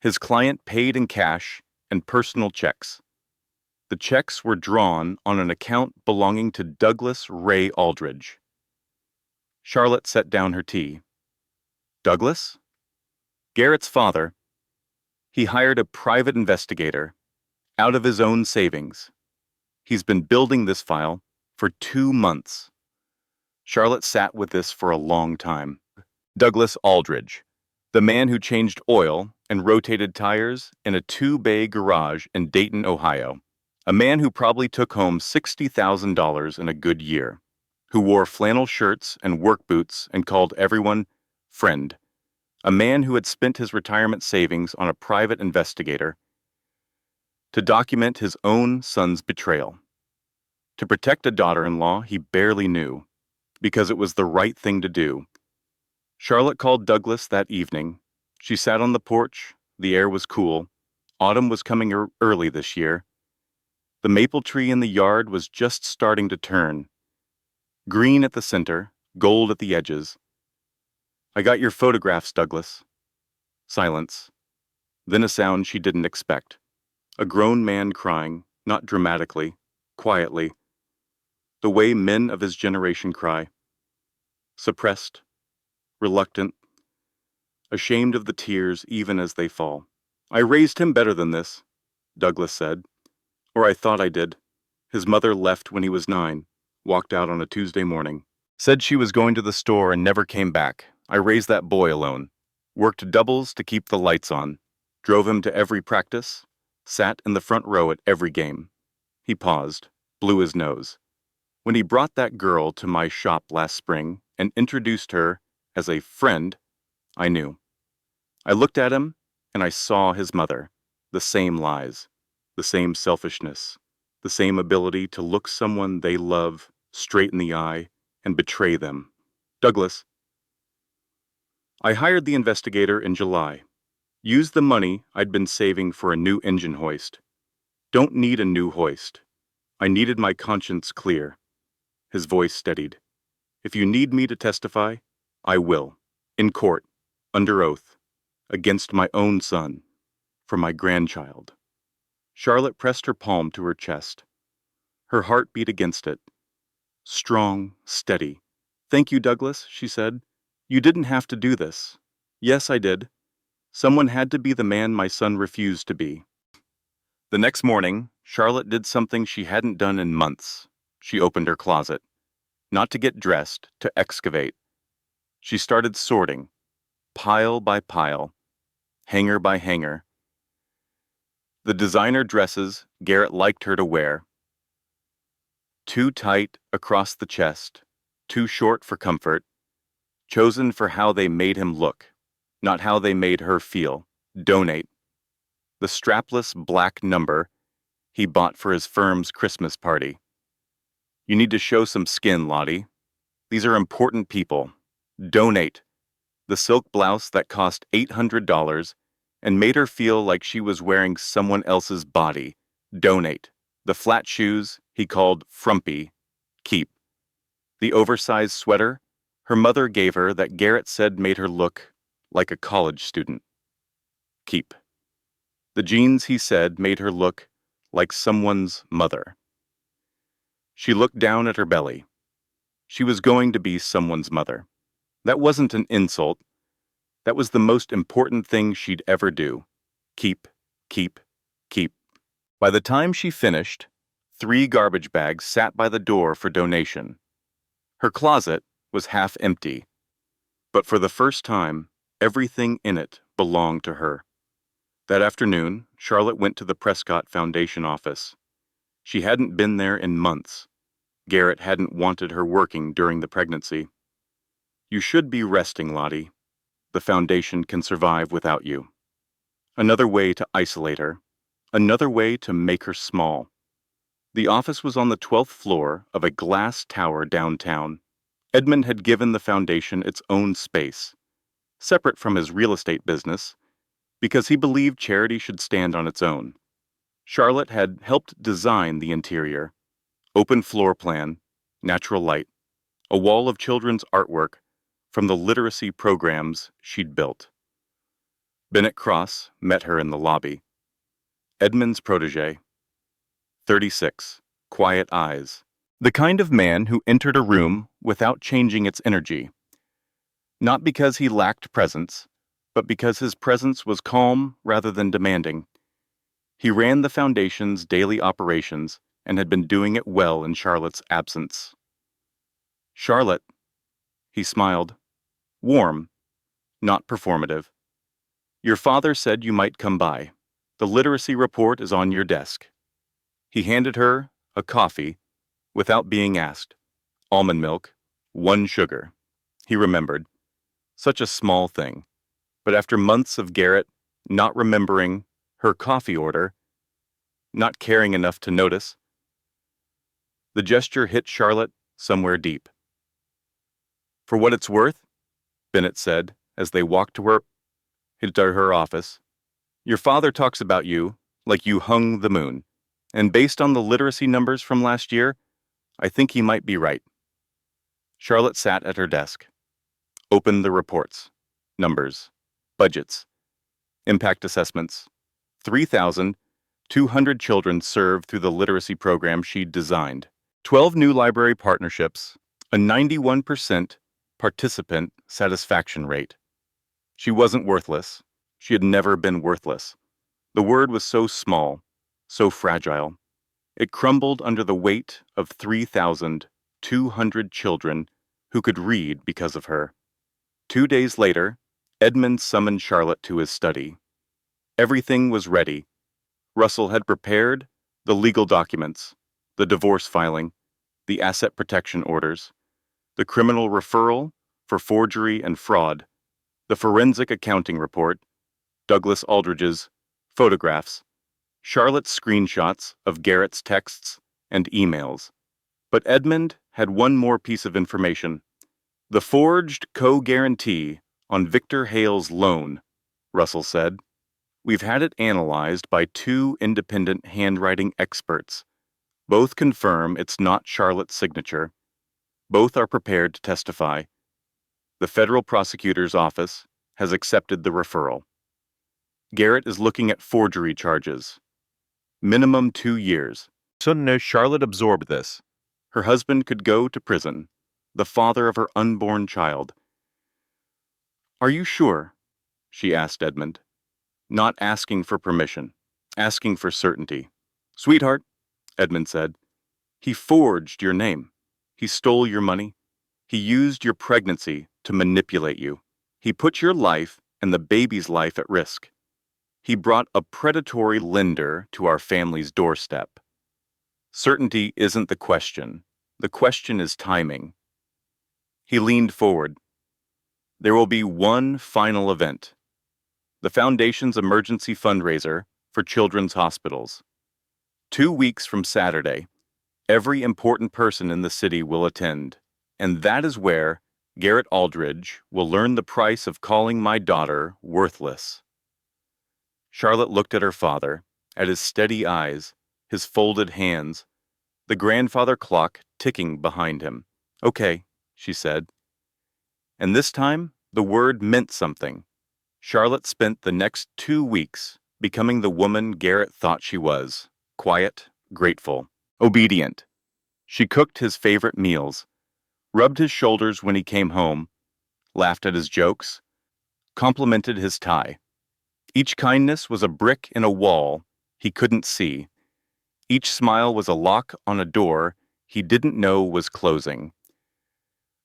His client paid in cash and personal checks. The checks were drawn on an account belonging to Douglas Ray Aldridge. Charlotte set down her tea. Douglas? Garrett's father. He hired a private investigator, out of his own savings. He's been building this file for 2 months. Charlotte sat with this for a long time. Douglas Aldridge, the man who changed oil and rotated tires in a 2-bay garage in Dayton, Ohio. A man who probably took home $60,000 in a good year, who wore flannel shirts and work boots and called everyone friend. A man who had spent his retirement savings on a private investigator to document his own son's betrayal. To protect a daughter-in-law he barely knew, because it was the right thing to do. Charlotte called Douglas that evening. She sat on the porch. The air was cool. Autumn was coming early this year. The maple tree in the yard was just starting to turn. Green at the center, gold at the edges. "I got your photographs, Douglas." Silence. Then a sound she didn't expect. A grown man crying, not dramatically, quietly. The way men of his generation cry. Suppressed, reluctant, ashamed of the tears even as they fall. "I raised him better than this," Douglas said. "Or I thought I did. His mother left when he was 9, walked out on a Tuesday morning. Said she was going to the store and never came back. I raised that boy alone. Worked doubles to keep the lights on. Drove him to every practice. Sat in the front row at every game." He paused, blew his nose. "When he brought that girl to my shop last spring and introduced her as a friend, I knew. I looked at him and I saw his mother. The same lies, the same selfishness, the same ability to look someone they love straight in the eye and betray them. Douglas, I hired the investigator in July. Used the money I'd been saving for a new engine hoist. Don't need a new hoist. I needed my conscience clear." His voice steadied. "If you need me to testify, I will. In court, under oath, against my own son, for my grandchild." Charlotte pressed her palm to her chest. Her heart beat against it. Strong, steady. "Thank you, Douglas," she said. "You didn't have to do this." "Yes, I did. Someone had to be the man my son refused to be." The next morning, Charlotte did something she hadn't done in months. She opened her closet. Not to get dressed, to excavate. She started sorting, pile by pile, hanger by hanger. The designer dresses Garrett liked her to wear. Too tight across the chest, too short for comfort, chosen for how they made him look, not how they made her feel. Donate. The strapless black number he bought for his firm's Christmas party. "You need to show some skin, Lottie. These are important people. Donate." The silk blouse that cost $800 and made her feel like she was wearing someone else's body. Donate. The flat shoes he called frumpy. Keep. The oversized sweater her mother gave her that Garrett said made her look like a college student. Keep. The jeans he said made her look like someone's mother. She looked down at her belly. She was going to be someone's mother. That wasn't an insult. That was the most important thing she'd ever do. Keep, keep, keep. By the time she finished, 3 garbage bags sat by the door for donation. Her closet was half empty, but for the first time, everything in it belonged to her. That afternoon, Charlotte went to the Prescott Foundation office. She hadn't been there in months. Garrett hadn't wanted her working during the pregnancy. "You should be resting, Lottie. The foundation can survive without you." Another way to isolate her. Another way to make her small. The office was on the 12th floor of a glass tower downtown. Edmund had given the foundation its own space, separate from his real estate business, because he believed charity should stand on its own. Charlotte had helped design the interior. Open floor plan, natural light, a wall of children's artwork from the literacy programs she'd built. Bennett Cross met her in the lobby. Edmund's protege, 36, quiet eyes. The kind of man who entered a room without changing its energy. Not because he lacked presence, but because his presence was calm rather than demanding. He ran the foundation's daily operations and had been doing it well in Charlotte's absence. Charlotte, he smiled, warm, not performative. Your father said you might come by. The literacy report is on your desk. He handed her a coffee without being asked. Almond milk, 1 sugar. He remembered. Such a small thing. But after months of Garrett not remembering her coffee order, not caring enough to notice, the gesture hit Charlotte somewhere deep. For what it's worth, Bennett said as they walked to her office, your father talks about you like you hung the moon, and based on the literacy numbers from last year, I think he might be right. Charlotte sat at her desk, opened the reports, numbers, budgets, impact assessments. 3,200 children served through the literacy program she'd designed. 12 new library partnerships, a 91% participant satisfaction rate. She wasn't worthless. She had never been worthless. The word was so small, so fragile. It crumbled under the weight of 3,200 children who could read because of her. 2 days later, Edmund summoned Charlotte to his study. Everything was ready. Russell had prepared the legal documents, the divorce filing, the asset protection orders, the criminal referral for forgery and fraud, the forensic accounting report, Douglas Aldridge's photographs, Charlotte's screenshots of Garrett's texts and emails. But Edmund had one more piece of information. The forged co-guarantee on Victor Hale's loan, Russell said. We've had it analyzed by 2 independent handwriting experts. Both confirm it's not Charlotte's signature. Both are prepared to testify. The federal prosecutor's office has accepted the referral. Garrett is looking at forgery charges. Minimum 2 years. Suddenly, Charlotte absorbed this. Her husband could go to prison, the father of her unborn child. Are you sure? She asked Edmund. Not asking for permission, asking for certainty. Sweetheart, Edmund said, he forged your name. He stole your money. He used your pregnancy to manipulate you. He put your life and the baby's life at risk. He brought a predatory lender to our family's doorstep. Certainty isn't the question. The question is timing. He leaned forward. There will be one final event. The Foundation's emergency fundraiser for children's hospitals. 2 weeks from Saturday, every important person in the city will attend, and that is where Garrett Aldridge will learn the price of calling my daughter worthless. Charlotte looked at her father, at his steady eyes, his folded hands, the grandfather clock ticking behind him. Okay, she said. And this time, the word meant something. Charlotte spent the next 2 weeks becoming the woman Garrett thought she was, quiet, grateful, obedient. She cooked his favorite meals, rubbed his shoulders when he came home, laughed at his jokes, complimented his tie. Each kindness was a brick in a wall he couldn't see. Each smile was a lock on a door he didn't know was closing.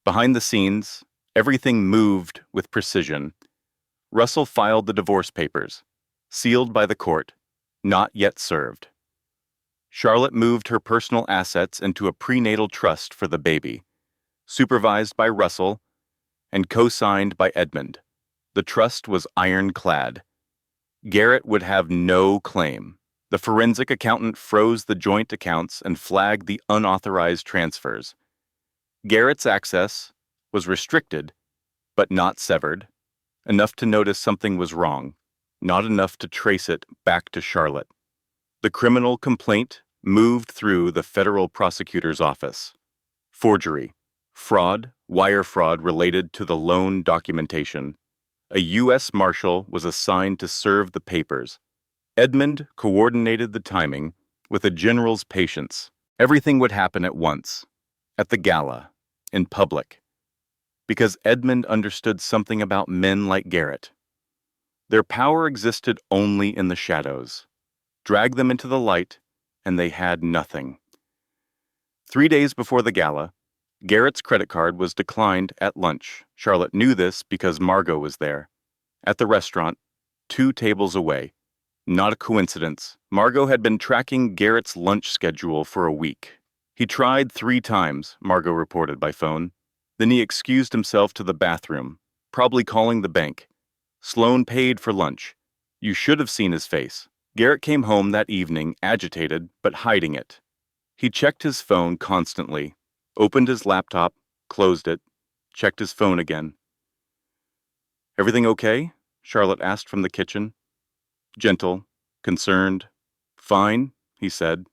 Behind the scenes, everything moved with precision. Russell filed the divorce papers, sealed by the court, not yet served. Charlotte moved her personal assets into a prenatal trust for the baby, supervised by Russell and co-signed by Edmund. The trust was ironclad. Garrett would have no claim. The forensic accountant froze the joint accounts and flagged the unauthorized transfers. Garrett's access was restricted, but not severed. Enough to notice something was wrong, not enough to trace it back to Charlotte. The criminal complaint moved through the federal prosecutor's office. Forgery, fraud Wire fraud related to the loan documentation. A U.S. Marshal was assigned to serve the papers. Edmund coordinated the timing with a general's patience. Everything would happen at once, at the gala, in public, because Edmund understood something about men like Garrett. Their power existed only in the shadows. Drag them into the light, and they had nothing. 3 days before the gala, Garrett's credit card was declined at lunch. Charlotte knew this because Margot was there. At the restaurant, 2 tables away. Not a coincidence. Margot had been tracking Garrett's lunch schedule for a week. He tried 3 times, Margot reported by phone. Then he excused himself to the bathroom, probably calling the bank. Sloan paid for lunch. You should have seen his face. Garrett came home that evening, agitated, but hiding it. He checked his phone constantly, opened his laptop, closed it, checked his phone again. "Everything okay?" Charlotte asked from the kitchen. Gentle, concerned. "Fine," he said.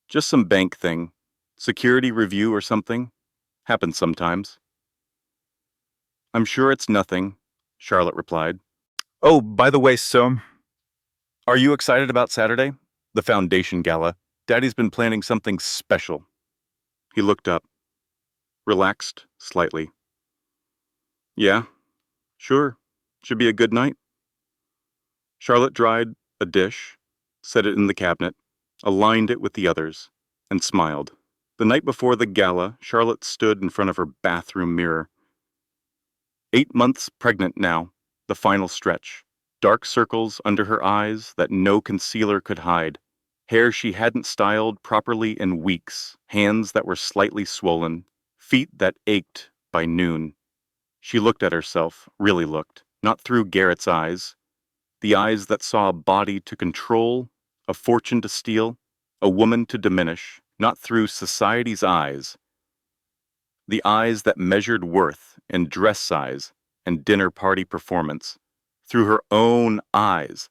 "Just some bank thing. Security review or something. Happens sometimes." "I'm sure it's nothing," Charlotte replied. "Oh, by the way, so, are you excited about Saturday? The foundation gala. Daddy's been planning something special." He looked up, relaxed slightly. "Yeah, sure. Should be a good night." Charlotte dried a dish, set it in the cabinet, aligned it with the others, and smiled. The night before the gala, Charlotte stood in front of her bathroom mirror. 8 months pregnant now, the final stretch. Dark circles under her eyes that no concealer could hide. Hair she hadn't styled properly in weeks. Hands that were slightly swollen. Feet that ached by noon. She looked at herself, really looked, not through Garrett's eyes. The eyes that saw a body to control, a fortune to steal, a woman to diminish, not through society's eyes. The eyes that measured worth in dress size and dinner party performance, through her own eyes.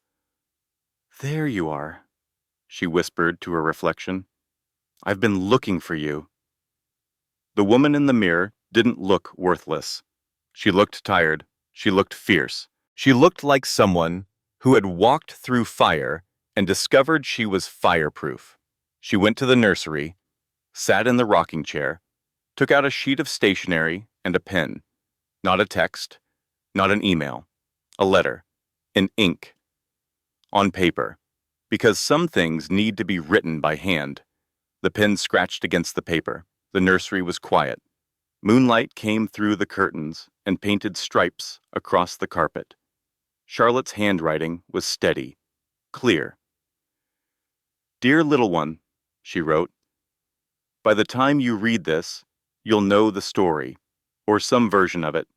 "There you are," she whispered to her reflection. "I've been looking for you." The woman in the mirror didn't look worthless. She looked tired. She looked fierce. She looked like someone who had walked through fire and discovered she was fireproof. She went to the nursery, sat in the rocking chair, took out a sheet of stationery and a pen. Not a text, not an email, a letter, in ink, on paper, because some things need to be written by hand. The pen scratched against the paper. The nursery was quiet. Moonlight came through the curtains and painted stripes across the carpet. Charlotte's handwriting was steady, clear. "Dear little one," she wrote, "by the time you read this, you'll know the story, or some version of it.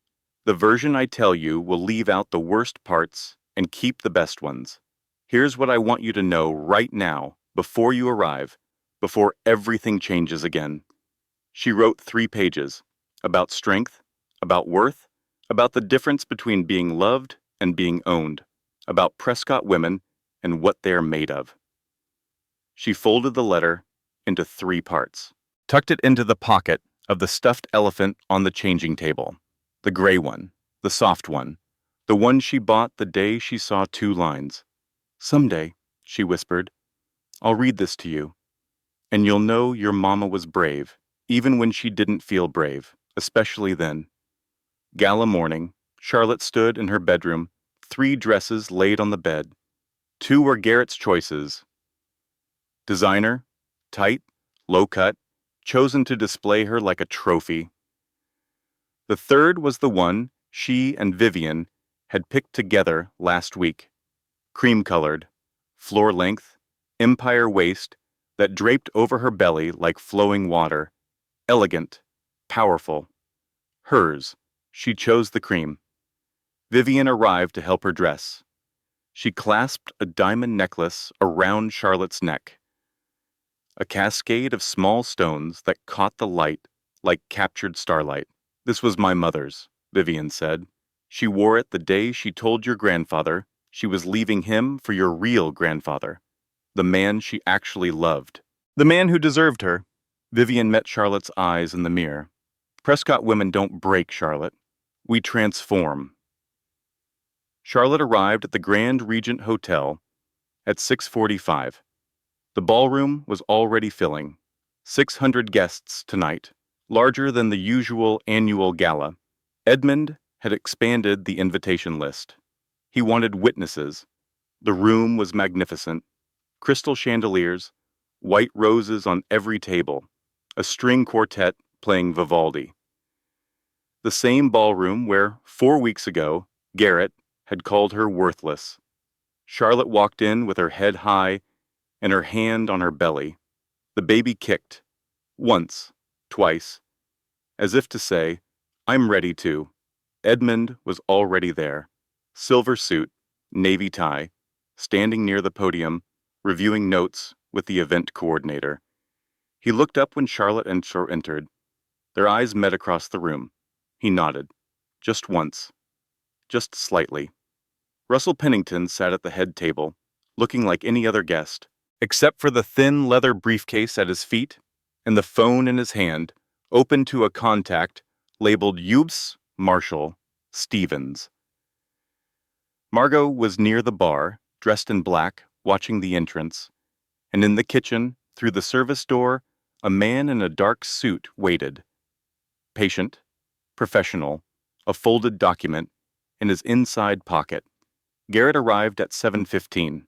The version I tell you will leave out the worst parts and keep the best ones. Here's what I want you to know right now, before you arrive, before everything changes again." She wrote 3 pages, about strength, about worth, about the difference between being loved and being owned, about Prescott women and what they're made of. She folded the letter into 3 parts, tucked it into the pocket of the stuffed elephant on the changing table, the gray one, the soft one, the one she bought the day she saw 2 lines. "Someday," she whispered, "I'll read this to you, and you'll know your mama was brave, even when she didn't feel brave, especially then." Gala morning, Charlotte stood in her bedroom, 3 dresses laid on the bed. 2 were Garrett's choices. Designer, tight, low cut, chosen to display her like a trophy. The 3rd was the one she and Vivian had picked together last week. Cream-colored, floor-length, empire waist that draped over her belly like flowing water. Elegant, powerful. Hers. She chose the cream. Vivian arrived to help her dress. She clasped a diamond necklace around Charlotte's neck. A cascade of small stones that caught the light like captured starlight. "This was my mother's," Vivian said. "She wore it the day she told your grandfather she was leaving him for your real grandfather, the man she actually loved. The man who deserved her." Vivian met Charlotte's eyes in the mirror. Prescott women don't break, Charlotte. We transform. Charlotte arrived at the Grand Regent Hotel at 6:45. The ballroom was already filling. 600 guests tonight, larger than the usual annual gala. Edmund had expanded the invitation list. He wanted witnesses. The room was magnificent. Crystal chandeliers, white roses on every table, a string quartet playing Vivaldi. The same ballroom where, 4 weeks ago, Garrett had called her worthless. Charlotte walked in with her head high and her hand on her belly. The baby kicked, once, twice, as if to say, I'm ready to. Edmund was already there. Silver suit, navy tie, standing near the podium, reviewing notes with the event coordinator. He looked up when Charlotte and Shore entered. Their eyes met across the room. He nodded. Just once. Just slightly. Russell Pennington sat at the head table, looking like any other guest, except for the thin leather briefcase at his feet and the phone in his hand, open to a contact labeled Eubs Marshall Stevens. Margot was near the bar, dressed in black, watching the entrance, and in the kitchen, through the service door, a man in a dark suit waited. Patient, professional, a folded document in his inside pocket. Garrett arrived at 7:15.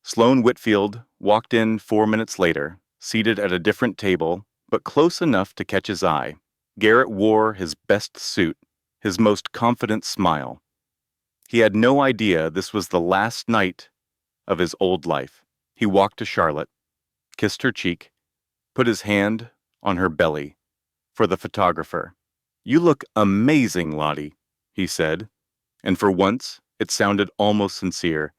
Sloane Whitfield walked in 4 minutes later, seated at a different table, but close enough to catch his eye. Garrett wore his best suit, his most confident smile. He had no idea this was the last night of his old life. He walked to Charlotte, kissed her cheek, put his hand on her belly. For the photographer. You look amazing, Lottie, he said, and for once it sounded almost sincere,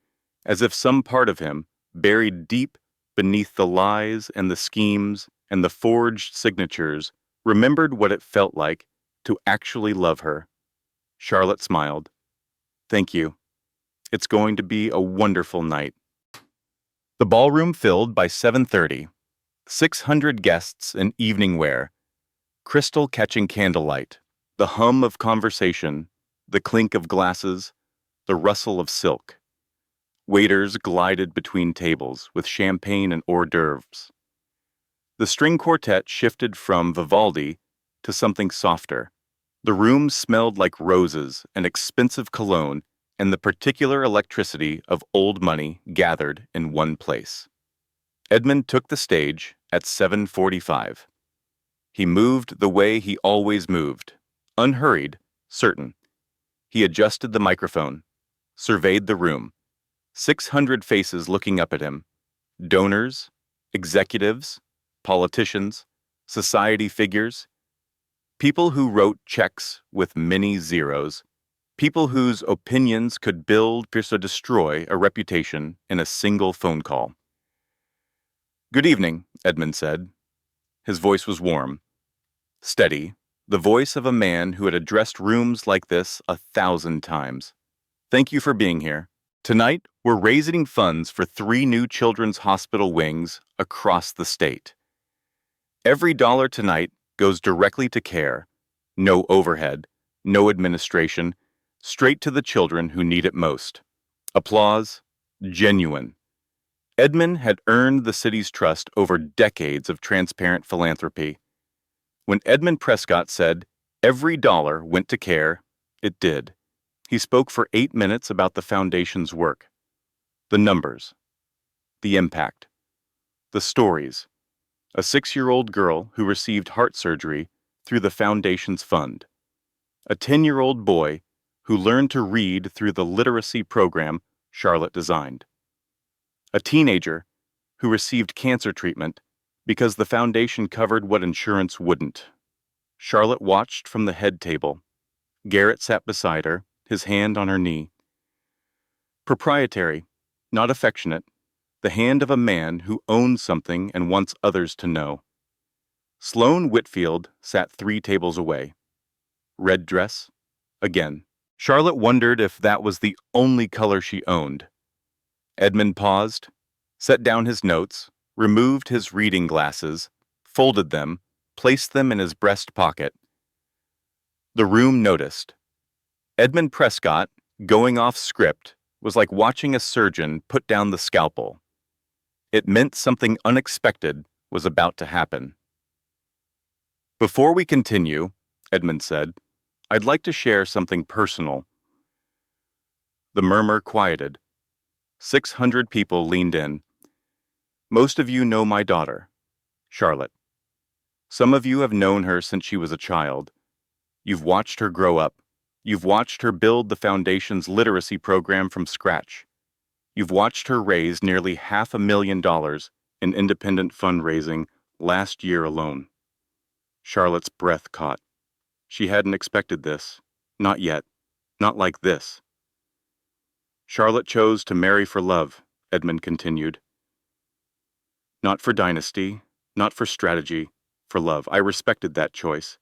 as if some part of him, buried deep beneath the lies and the schemes and the forged signatures, remembered what it felt like to actually love her. Charlotte smiled. Thank you. It's going to be a wonderful night. The ballroom filled by 7:30. 600 guests in evening wear. Crystal catching candlelight. The hum of conversation. The clink of glasses. The rustle of silk. Waiters glided between tables with champagne and hors d'oeuvres. The string quartet shifted from Vivaldi to something softer. The room smelled like roses and expensive cologne, and the particular electricity of old money gathered in one place. Edmund took the stage at 7:45. He moved the way he always moved, unhurried, certain. He adjusted the microphone, surveyed the room. 600 faces looking up at him. Donors, executives, politicians, society figures, people who wrote checks with many zeros, people whose opinions could build, pierce, or destroy a reputation in a single phone call. Good evening, Edmund said. His voice was warm, steady, the voice of a man who had addressed rooms like this 1,000 times. Thank you for being here. Tonight, we're raising funds for 3 new children's hospital wings across the state. Every dollar tonight goes directly to care. No overhead, no administration, straight to the children who need it most. Applause, genuine. Edmund had earned the city's trust over decades of transparent philanthropy. When Edmund Prescott said, every dollar went to care, it did. He spoke for 8 minutes about the foundation's work. The numbers. The impact. The stories. A 6-year-old girl who received heart surgery through the foundation's fund. A 10-year-old boy who learned to read through the literacy program Charlotte designed. A teenager who received cancer treatment because the foundation covered what insurance wouldn't. Charlotte watched from the head table. Garrett sat beside her, his hand on her knee. Proprietary, not affectionate, the hand of a man who owns something and wants others to know. Sloane Whitfield sat 3 tables away. Red dress, again. Charlotte wondered if that was the only color she owned. Edmund paused, set down his notes, removed his reading glasses, folded them, placed them in his breast pocket. The room noticed. Edmund Prescott, going off script, was like watching a surgeon put down the scalpel. It meant something unexpected was about to happen. Before we continue, Edmund said, I'd like to share something personal. The murmur quieted. 600 people leaned in. Most of you know my daughter, Charlotte. Some of you have known her since she was a child. You've watched her grow up. You've watched her build the Foundation's literacy program from scratch. You've watched her raise nearly $500,000 in independent fundraising last year alone. Charlotte's breath caught. She hadn't expected this. Not yet. Not like this. Charlotte chose to marry for love, Edmund continued. Not for dynasty, not for strategy, for love. I respected that choice,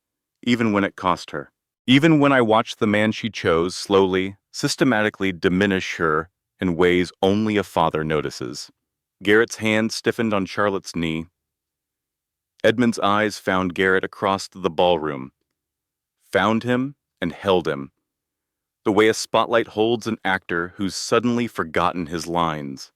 even when it cost her. Even when I watched the man she chose slowly, systematically diminish her in ways only a father notices. Garrett's hand stiffened on Charlotte's knee. Edmund's eyes found Garrett across the ballroom, found him and held him, the way a spotlight holds an actor who's suddenly forgotten his lines.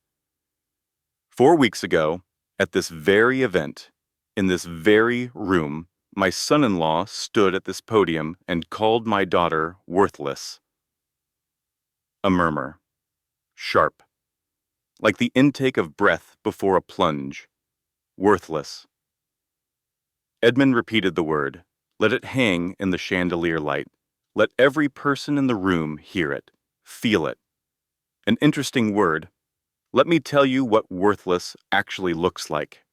4 weeks ago, at this very event, in this very room, my son-in-law stood at this podium and called my daughter worthless. A murmur. Sharp. Like the intake of breath before a plunge. Worthless. Edmund repeated the word. Let it hang in the chandelier light. Let every person in the room hear it, feel it. An interesting word. Let me tell you what worthless actually looks like.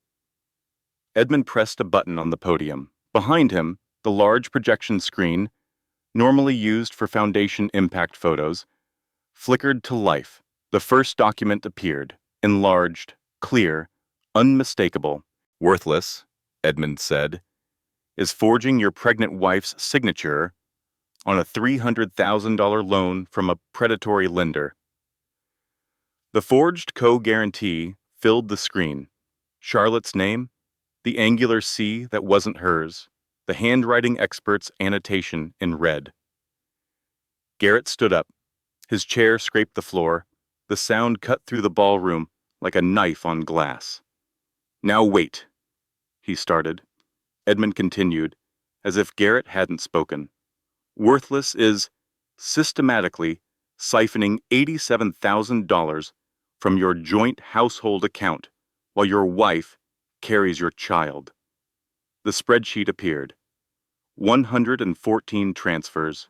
Edmund pressed a button on the podium. Behind him, the large projection screen, normally used for Foundation impact photos, flickered to life. The first document appeared, enlarged, clear, unmistakable. Worthless, Edmund said, is forging your pregnant wife's signature on a $300,000 loan from a predatory lender. The forged co-guarantee filled the screen. Charlotte's name, the angular C that wasn't hers, the handwriting expert's annotation in red. Garrett stood up. His chair scraped the floor. The sound cut through the ballroom like a knife on glass. Now wait, he started. Edmund continued, as if Garrett hadn't spoken. Worthless is systematically siphoning $87,000 from your joint household account while your wife carries your child. The spreadsheet appeared. 114 transfers,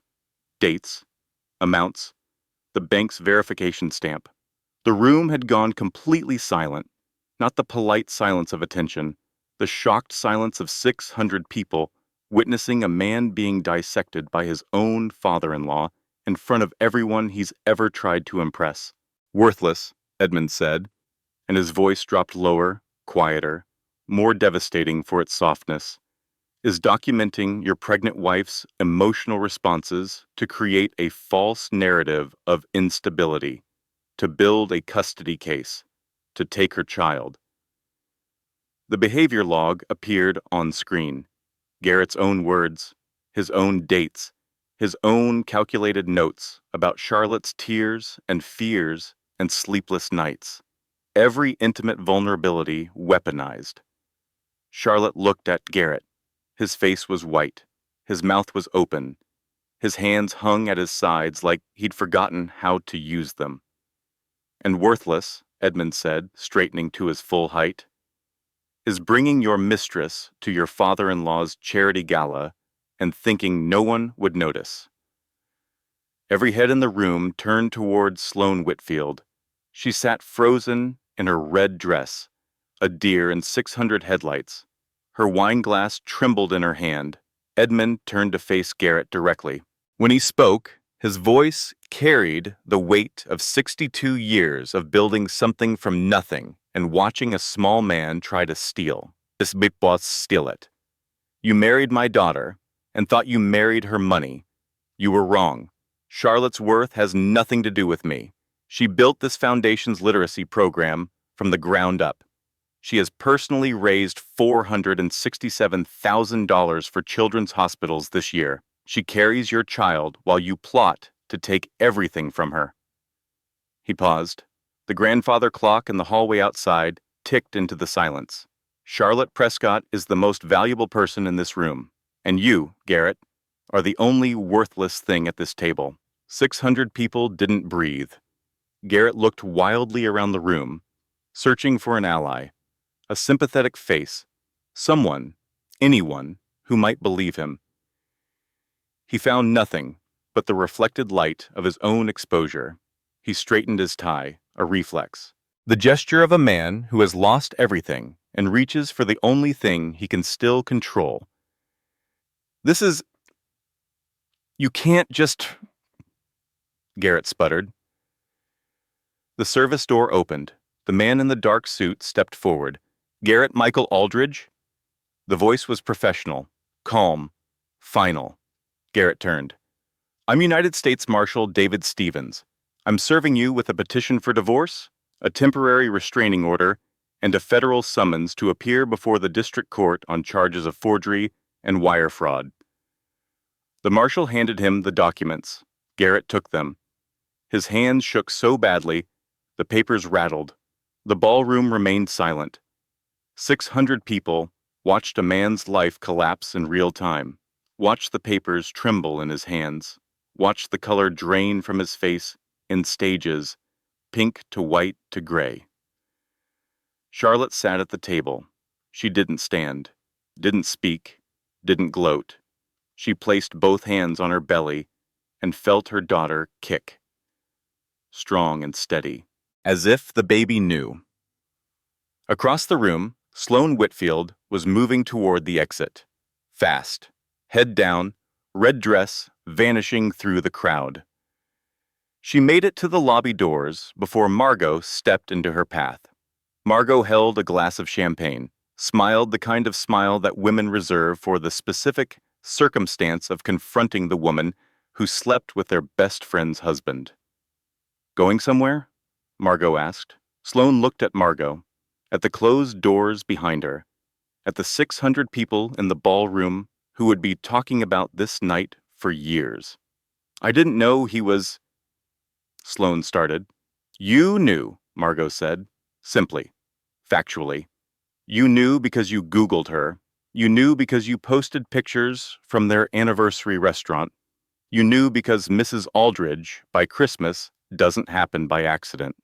dates, amounts, the bank's verification stamp. The room had gone completely silent, not the polite silence of attention, the shocked silence of 600 people witnessing a man being dissected by his own father-in-law in front of everyone he's ever tried to impress. Worthless, Edmund said, and his voice dropped lower, quieter, more devastating for its softness, is documenting your pregnant wife's emotional responses to create a false narrative of instability, to build a custody case, to take her child. The behavior log appeared on screen. Garrett's own words, his own dates, his own calculated notes about Charlotte's tears and fears and sleepless nights. Every intimate vulnerability weaponized. Charlotte looked at Garrett. His face was white. His mouth was open. His hands hung at his sides like he'd forgotten how to use them. And worthless, Edmund said, straightening to his full height, is bringing your mistress to your father-in-law's charity gala and thinking no one would notice. Every head in the room turned toward Sloane Whitfield. She sat frozen in her red dress, a deer in 600 headlights. Her wine glass trembled in her hand. Edmund turned to face Garrett directly. When he spoke, his voice carried the weight of 62 years of building something from nothing and watching a small man try to steal. This big boss steal it. You married my daughter and thought you married her money. You were wrong. Charlotte's worth has nothing to do with me. She built this foundation's literacy program from the ground up. She has personally raised $467,000 for children's hospitals this year. She carries your child while you plot to take everything from her." He paused. The grandfather clock in the hallway outside ticked into the silence. "Charlotte Prescott is the most valuable person in this room, and you, Garrett, are the only worthless thing at this table." 600 people didn't breathe. Garrett looked wildly around the room, searching for an ally, a sympathetic face, someone, anyone, who might believe him. He found nothing but the reflected light of his own exposure. He straightened his tie, a reflex. The gesture of a man who has lost everything and reaches for the only thing he can still control. "This is... You can't just..." Garrett sputtered. The service door opened. The man in the dark suit stepped forward. "Garrett Michael Aldridge?" The voice was professional, calm, final. Garrett turned. "I'm United States Marshal David Stevens. I'm serving you with a petition for divorce, a temporary restraining order, and a federal summons to appear before the district court on charges of forgery and wire fraud." The marshal handed him the documents. Garrett took them. His hands shook so badly, the papers rattled. The ballroom remained silent. 600 people watched a man's life collapse in real time, watched the papers tremble in his hands, watched the color drain from his face in stages, pink to white to gray. Charlotte sat at the table. She didn't stand, didn't speak, didn't gloat. She placed both hands on her belly and felt her daughter kick. Strong and steady, as if the baby knew. Across the room, Sloane Whitfield was moving toward the exit. Fast, head down, red dress vanishing through the crowd. She made it to the lobby doors before Margot stepped into her path. Margot held a glass of champagne, smiled the kind of smile that women reserve for the specific circumstance of confronting the woman who slept with their best friend's husband. "Going somewhere?" Margot asked. Sloane looked at Margot, at the closed doors behind her, at the 600 people in the ballroom who would be talking about this night for years. "I didn't know he was..." Sloane started. "You knew," Margot said, simply, factually. "You knew because you Googled her. You knew because you posted pictures from their anniversary restaurant. You knew because Mrs. Aldridge, by Christmas, doesn't happen by accident."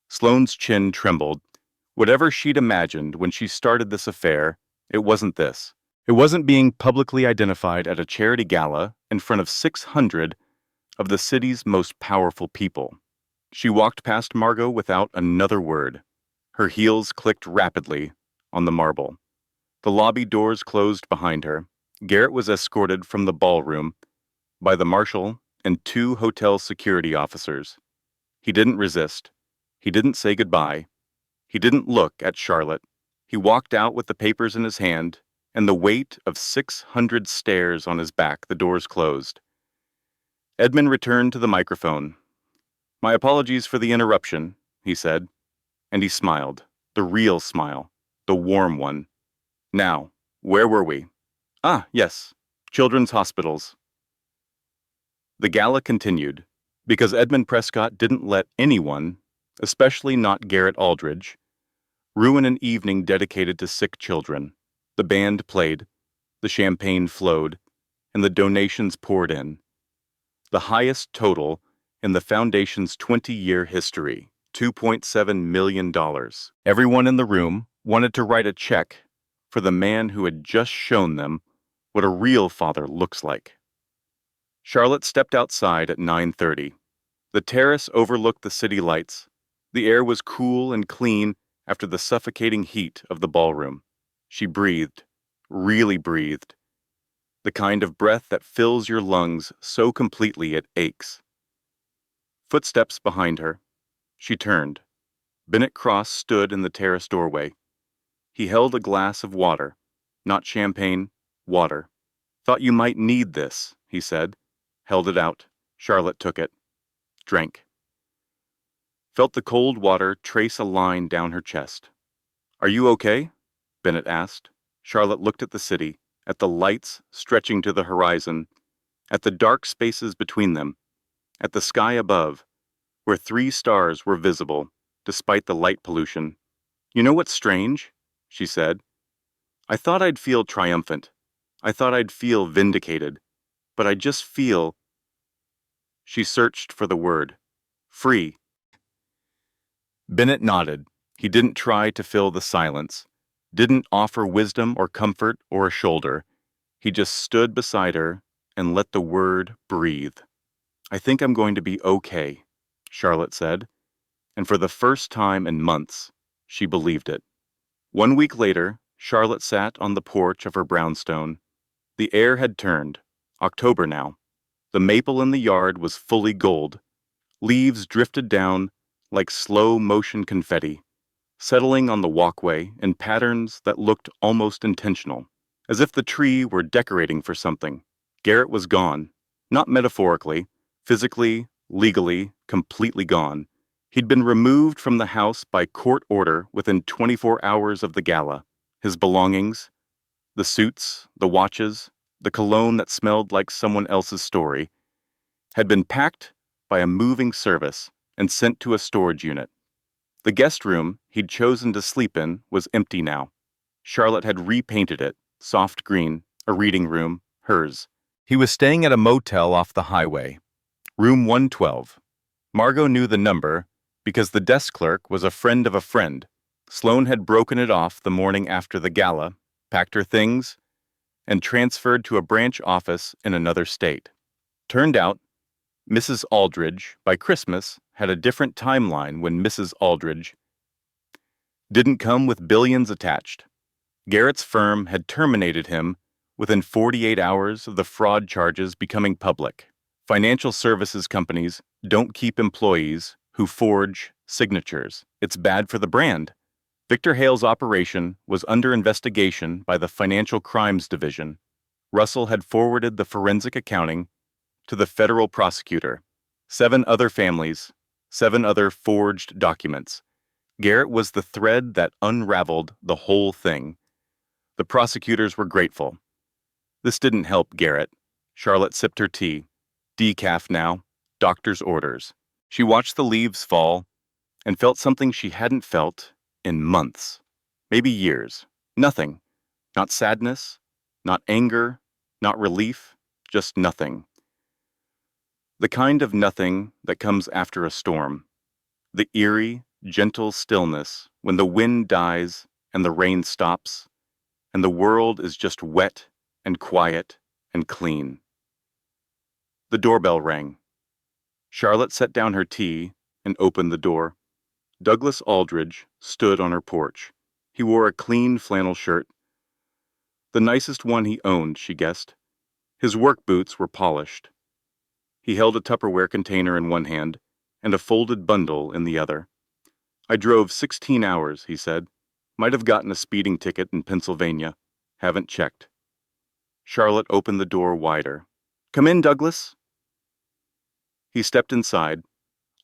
Sloane's chin trembled. Whatever she'd imagined when she started this affair, it wasn't this. It wasn't being publicly identified at a charity gala in front of 600 of the city's most powerful people. She walked past Margot without another word. Her heels clicked rapidly on the marble. The lobby doors closed behind her. Garrett was escorted from the ballroom by the marshal and 2 hotel security officers. He didn't resist. He didn't say goodbye. He didn't look at Charlotte. He walked out with the papers in his hand and the weight of 600 stares on his back. The doors closed. Edmund returned to the microphone. "My apologies for the interruption," he said, and he smiled, the real smile, the warm one. "Now, where were we?" "Ah, yes, children's hospitals." The gala continued, because Edmund Prescott didn't let anyone, especially not Garrett Aldridge, ruin an evening dedicated to sick children. The band played, the champagne flowed, and the donations poured in. The highest total in the foundation's 20-year history, $2.7 million. Everyone in the room wanted to write a check for the man who had just shown them what a real father looks like. Charlotte stepped outside at 9:30. The terrace overlooked the city lights. The air was cool and clean after the suffocating heat of the ballroom. She breathed, really breathed, the kind of breath that fills your lungs so completely it aches. Footsteps behind her. She turned. Bennett Cross stood in the terrace doorway. He held a glass of water, not champagne, water. "Thought you might need this," he said. Held it out. Charlotte took it. Drank. Felt the cold water trace a line down her chest. "Are you okay?" Bennett asked. Charlotte looked at the city, at the lights stretching to the horizon, at the dark spaces between them, at the sky above, where 3 stars were visible, despite the light pollution. "You know what's strange?" she said. "I thought I'd feel triumphant. I thought I'd feel vindicated. But I just feel—" She searched for the word. "Free." Bennett nodded. He didn't try to fill the silence, didn't offer wisdom or comfort or a shoulder. He just stood beside her and let the word breathe. "I think I'm going to be okay," Charlotte said, and for the first time in months, she believed it. 1 week later, Charlotte sat on the porch of her brownstone. The air had turned. October now. The maple in the yard was fully gold. Leaves drifted down like slow-motion confetti, settling on the walkway in patterns that looked almost intentional, as if the tree were decorating for something. Garrett was gone. Not metaphorically, physically, legally, completely gone. He'd been removed from the house by court order within 24 hours of the gala. His belongings, the suits, the watches, the cologne that smelled like someone else's story, had been packed by a moving service and sent to a storage unit. The guest room he'd chosen to sleep in was empty now. Charlotte had repainted it, soft green, a reading room, hers. He was staying at a motel off the highway, room 112. Margot knew the number because the desk clerk was a friend of a friend. Sloane had broken it off the morning after the gala, packed her things, and transferred to a branch office in another state. Turned out, Mrs. Aldridge, by Christmas, had a different timeline when Mrs. Aldridge didn't come with billions attached. Garrett's firm had terminated him within 48 hours of the fraud charges becoming public. Financial services companies don't keep employees who forge signatures. It's bad for the brand. Victor Hale's operation was under investigation by the Financial Crimes Division. Russell had forwarded the forensic accounting to the federal prosecutor. 7 other families, 7 other forged documents. Garrett was the thread that unraveled the whole thing. The prosecutors were grateful. This didn't help Garrett. Charlotte sipped her tea. Decaf now, doctor's orders. She watched the leaves fall and felt something she hadn't felt in months, maybe years. Nothing. Not sadness, not anger, not relief, just nothing. The kind of nothing that comes after a storm. The eerie, gentle stillness when the wind dies and the rain stops, and the world is just wet and quiet and clean. The doorbell rang. Charlotte set down her tea and opened the door. Douglas Aldridge stood on her porch. He wore a clean flannel shirt. The nicest one he owned, she guessed. His work boots were polished. He held a Tupperware container in one hand and a folded bundle in the other. "I drove 16 hours, he said. Might have gotten a speeding ticket in Pennsylvania. Haven't checked." Charlotte opened the door wider. "Come in, Douglas." He stepped inside,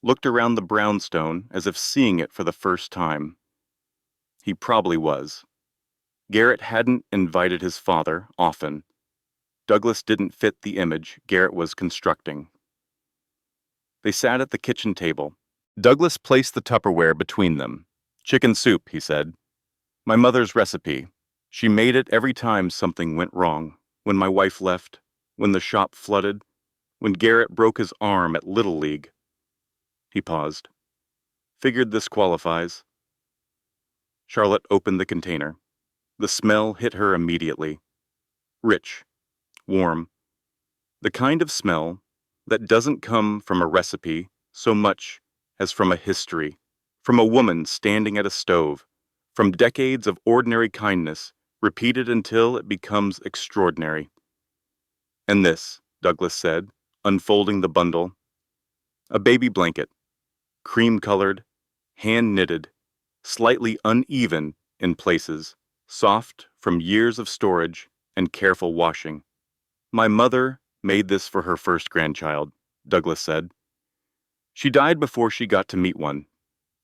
looked around the brownstone as if seeing it for the first time. He probably was. Garrett hadn't invited his father often. Douglas didn't fit the image Garrett was constructing. They sat at the kitchen table. Douglas placed the Tupperware between them. "Chicken soup," he said. "My mother's recipe. She made it every time something went wrong. When my wife left, when the shop flooded, when Garrett broke his arm at Little League." He paused. "Figured this qualifies." Charlotte opened the container. The smell hit her immediately. Rich, warm. The kind of smell that doesn't come from a recipe so much as from a history, from a woman standing at a stove, from decades of ordinary kindness repeated until it becomes extraordinary. "And this," Douglas said, unfolding the bundle. A baby blanket, cream-colored, hand-knitted, slightly uneven in places, soft from years of storage and careful washing. "My mother made this for her first grandchild," Douglas said. "She died before she got to meet one.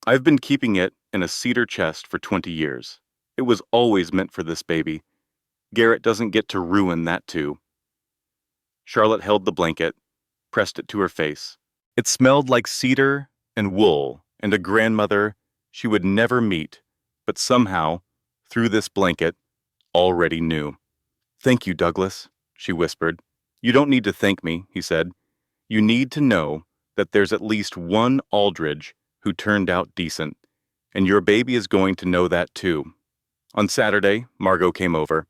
I've been keeping it in a cedar chest for 20 years. It was always meant for this baby. Garrett doesn't get to ruin that too." Charlotte held the blanket, pressed it to her face. It smelled like cedar and wool and a grandmother she would never meet, but somehow, through this blanket, already knew. "Thank you, Douglas," she whispered. "You don't need to thank me," he said. "You need to know that there's at least one Aldridge who turned out decent, and your baby is going to know that too." On Saturday, Margot came over.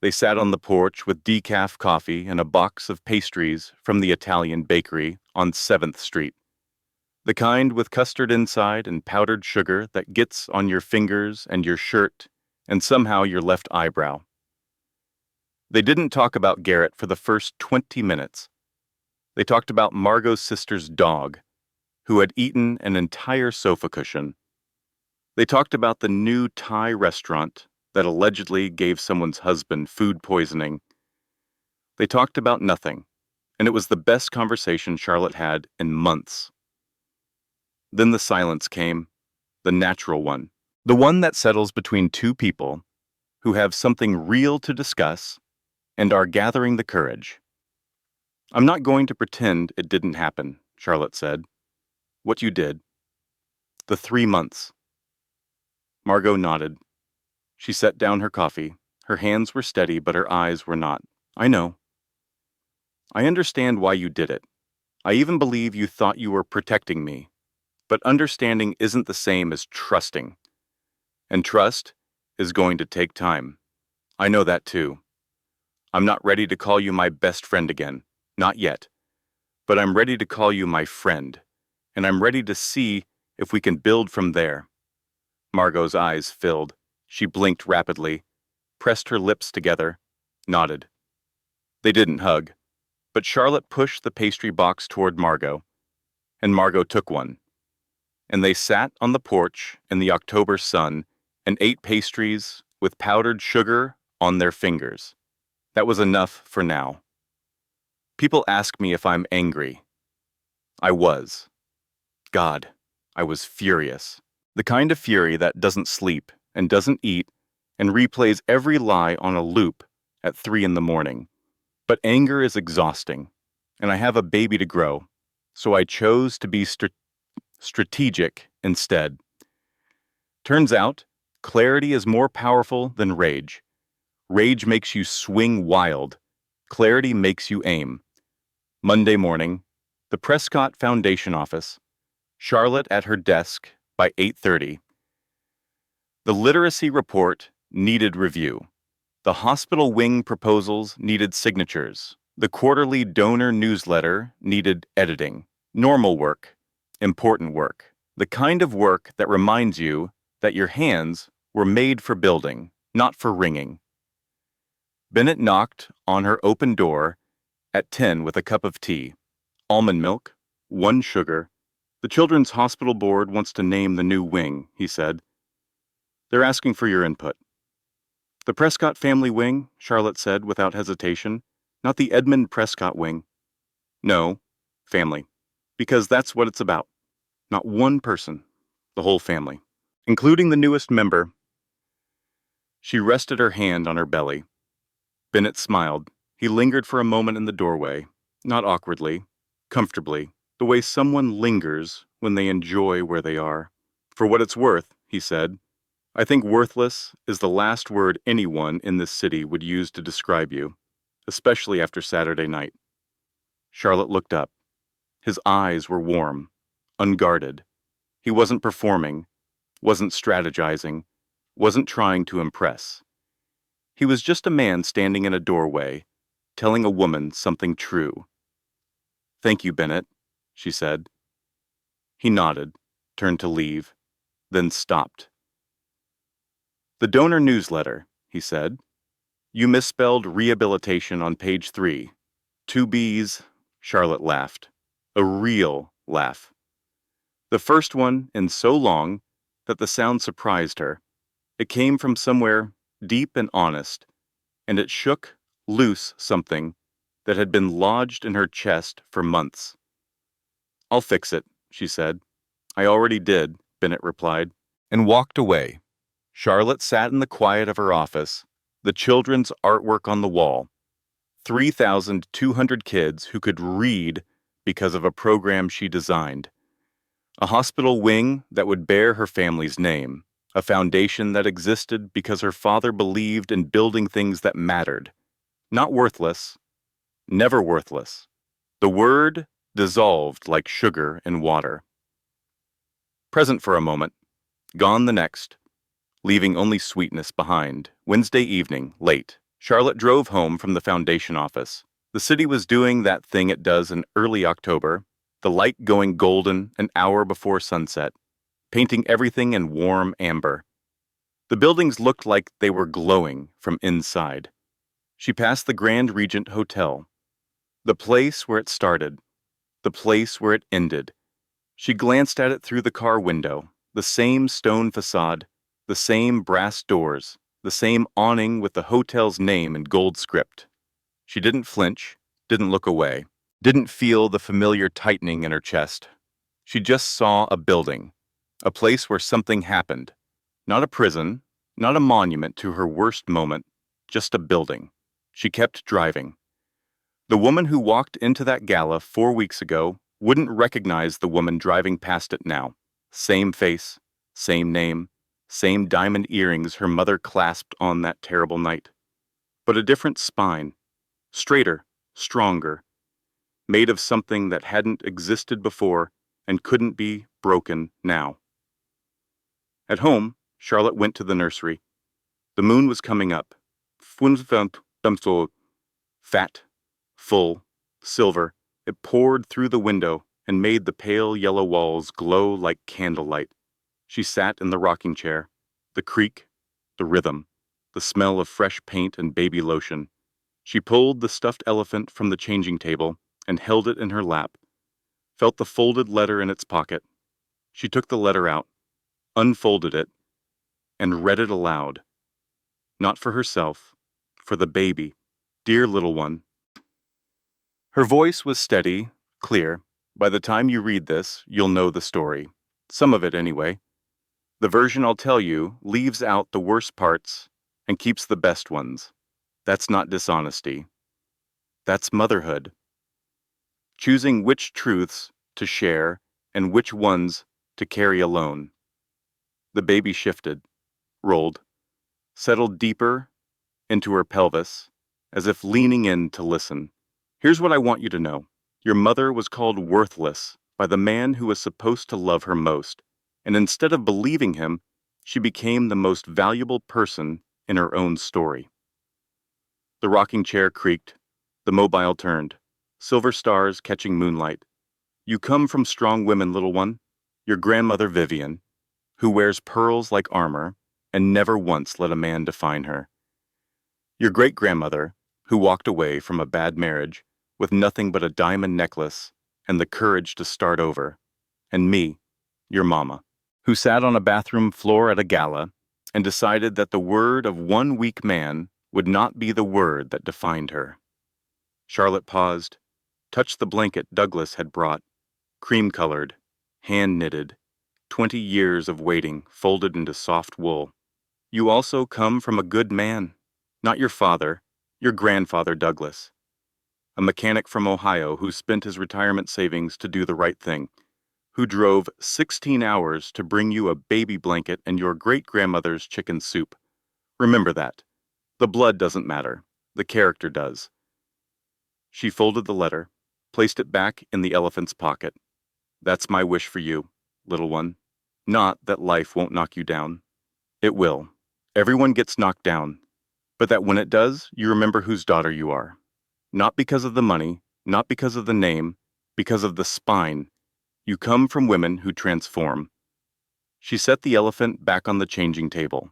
They sat on the porch with decaf coffee and a box of pastries from the Italian bakery on 7th Street. The kind with custard inside and powdered sugar that gets on your fingers and your shirt and somehow your left eyebrow. They didn't talk about Garrett for the first 20 minutes. They talked about Margot's sister's dog, who had eaten an entire sofa cushion. They talked about the new Thai restaurant that allegedly gave someone's husband food poisoning. They talked about nothing, and it was the best conversation Charlotte had in months. Then the silence came, the natural one, the one that settles between two people who have something real to discuss and are gathering the courage. "I'm not going to pretend it didn't happen," Charlotte said. "What you did. The 3 months." Margot nodded. She set down her coffee. Her hands were steady, but her eyes were not. "I know. I understand why you did it. I even believe you thought you were protecting me. But understanding isn't the same as trusting. And trust is going to take time. I know that too. I'm not ready to call you my best friend again. Not yet. But I'm ready to call you my friend. And I'm ready to see if we can build from there." Margot's eyes filled. She blinked rapidly, pressed her lips together, nodded. They didn't hug, but Charlotte pushed the pastry box toward Margot, and Margot took one. And they sat on the porch in the October sun and ate pastries with powdered sugar on their fingers. That was enough for now. People ask me if I'm angry. I was. God, I was furious. The kind of fury that doesn't sleep and doesn't eat and replays every lie on a loop at 3 in the morning. But anger is exhausting, and I have a baby to grow, so I chose to be strategic instead. Turns out, clarity is more powerful than rage. Rage makes you swing wild. Clarity makes you aim. Monday morning, the Prescott Foundation office. Charlotte at her desk by 8:30. The literacy report needed review. The hospital wing proposals needed signatures. The quarterly donor newsletter needed editing. Normal work, important work. The kind of work that reminds you that your hands were made for building, not for ringing. Bennett knocked on her open door at 10 with a cup of tea. Almond milk, 1 sugar. "The Children's Hospital Board wants to name the new wing," he said. "They're asking for your input." "The Prescott family wing," Charlotte said without hesitation. "Not the Edmund Prescott wing." "No, family. Because that's what it's about. Not one person. The whole family. Including the newest member." She rested her hand on her belly. Bennett smiled. He lingered for a moment in the doorway. Not awkwardly. Comfortably. The way someone lingers when they enjoy where they are. "For what it's worth," he said, "I think worthless is the last word anyone in this city would use to describe you, especially after Saturday night." Charlotte looked up. His eyes were warm, unguarded. He wasn't performing, wasn't strategizing, wasn't trying to impress. He was just a man standing in a doorway, telling a woman something true. "Thank you, Bennett," she said. He nodded, turned to leave, then stopped. "The donor newsletter," he said. "You misspelled rehabilitation on page 3. 2 B's." Charlotte laughed. A real laugh. The first one in so long that the sound surprised her. It came from somewhere deep and honest, and it shook loose something that had been lodged in her chest for months. "I'll fix it," she said. "I already did," Bennett replied, and walked away. Charlotte sat in the quiet of her office, the children's artwork on the wall, 3,200 kids who could read because of a program she designed. A hospital wing that would bear her family's name. A foundation that existed because her father believed in building things that mattered. Not worthless, never worthless. The word dissolved like sugar in water. Present for a moment, gone the next, leaving only sweetness behind. Wednesday evening, late. Charlotte drove home from the foundation office. The city was doing that thing it does in early October, the light going golden an hour before sunset, painting everything in warm amber. The buildings looked like they were glowing from inside. She passed the Grand Regent Hotel, the place where it started, the place where it ended. She glanced at it through the car window, the same stone facade, the same brass doors, the same awning with the hotel's name in gold script. She didn't flinch, didn't look away, didn't feel the familiar tightening in her chest. She just saw a building, a place where something happened. Not a prison, not a monument to her worst moment, just a building. She kept driving. The woman who walked into that gala 4 weeks ago wouldn't recognize the woman driving past it now. Same face, same name, same diamond earrings her mother clasped on that terrible night. But a different spine, straighter, stronger, made of something that hadn't existed before and couldn't be broken now. At home, Charlotte went to the nursery. The moon was coming up. Fat, full, silver, it poured through the window and made the pale yellow walls glow like candlelight. She sat in the rocking chair. The creak, the rhythm, the smell of fresh paint and baby lotion. She pulled the stuffed elephant from the changing table and held it in her lap, felt the folded letter in its pocket. She took the letter out, unfolded it, and read it aloud. Not for herself, for the baby, dear little one. Her voice was steady, clear. By the time you read this, you'll know the story. Some of it, anyway. The version I'll tell you leaves out the worst parts and keeps the best ones. That's not dishonesty. That's motherhood. Choosing which truths to share and which ones to carry alone. The baby shifted, rolled, settled deeper into her pelvis, as if leaning in to listen. Here's what I want you to know. Your mother was called worthless by the man who was supposed to love her most, and instead of believing him, she became the most valuable person in her own story. The rocking chair creaked, the mobile turned, silver stars catching moonlight. You come from strong women, little one. Your grandmother Vivian, who wears pearls like armor and never once let a man define her. Your great-grandmother, who walked away from a bad marriage with nothing but a diamond necklace and the courage to start over. And me, your mama, who sat on a bathroom floor at a gala and decided that the word of one weak man would not be the word that defined her. Charlotte paused, touched the blanket Douglas had brought, cream-colored, hand-knitted, 20 years of waiting folded into soft wool. You also come from a good man, not your father, your grandfather Douglas, a mechanic from Ohio who spent his retirement savings to do the right thing, who drove 16 hours to bring you a baby blanket and your great-grandmother's chicken soup. Remember that. The blood doesn't matter. The character does. She folded the letter, placed it back in the elephant's pocket. That's my wish for you, little one. Not that life won't knock you down. It will. Everyone gets knocked down. But that when it does, you remember whose daughter you are. Not because of the money, not because of the name, because of the spine. You come from women who transform. She set the elephant back on the changing table,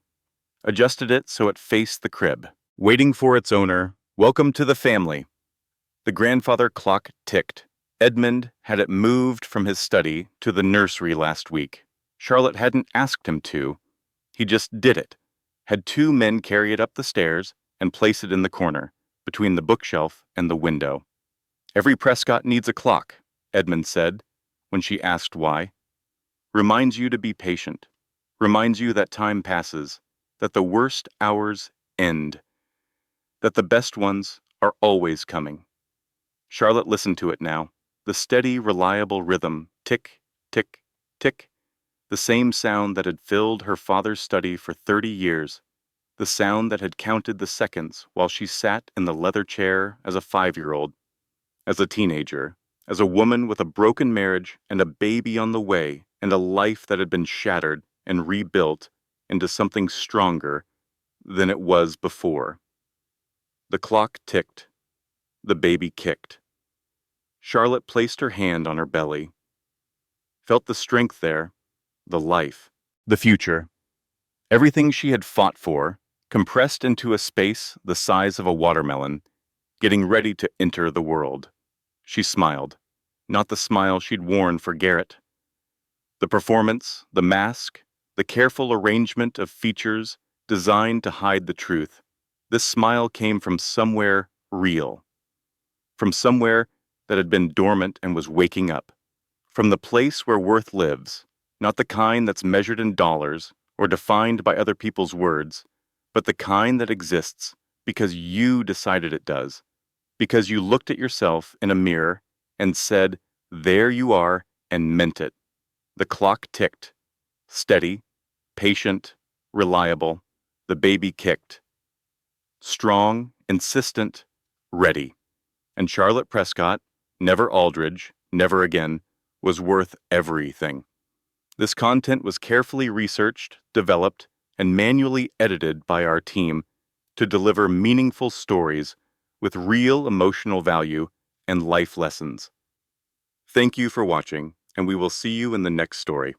adjusted it so it faced the crib, waiting for its owner. Welcome to the family. The grandfather clock ticked. Edmund had it moved from his study to the nursery last week. Charlotte hadn't asked him to. He just did it. Had 2 men carry it up the stairs and place it in the corner, between the bookshelf and the window. Every Prescott needs a clock, Edmund said, when she asked why. Reminds you to be patient. Reminds you that time passes, that the worst hours end, that the best ones are always coming. Charlotte listened to it now. The steady, reliable rhythm, tick, tick, tick, the same sound that had filled her father's study for 30 years, the sound that had counted the seconds while she sat in the leather chair as a 5-year-old, as a teenager, as a woman with a broken marriage and a baby on the way and a life that had been shattered and rebuilt into something stronger than it was before. The clock ticked. The baby kicked. Charlotte placed her hand on her belly, felt the strength there, the life, the future. Everything she had fought for, compressed into a space the size of a watermelon, getting ready to enter the world. She smiled, not the smile she'd worn for Garrett. The performance, the mask, the careful arrangement of features designed to hide the truth. This smile came from somewhere real, from somewhere that had been dormant and was waking up, from the place where worth lives, not the kind that's measured in dollars or defined by other people's words, but the kind that exists because you decided it does, because you looked at yourself in a mirror and said, "There you are," and meant it. The clock ticked, steady, patient, reliable. The baby kicked. Strong, insistent, ready. And Charlotte Prescott, never Aldridge, never again, was worth everything. This content was carefully researched, developed, and manually edited by our team to deliver meaningful stories with real emotional value and life lessons. Thank you for watching, and we will see you in the next story.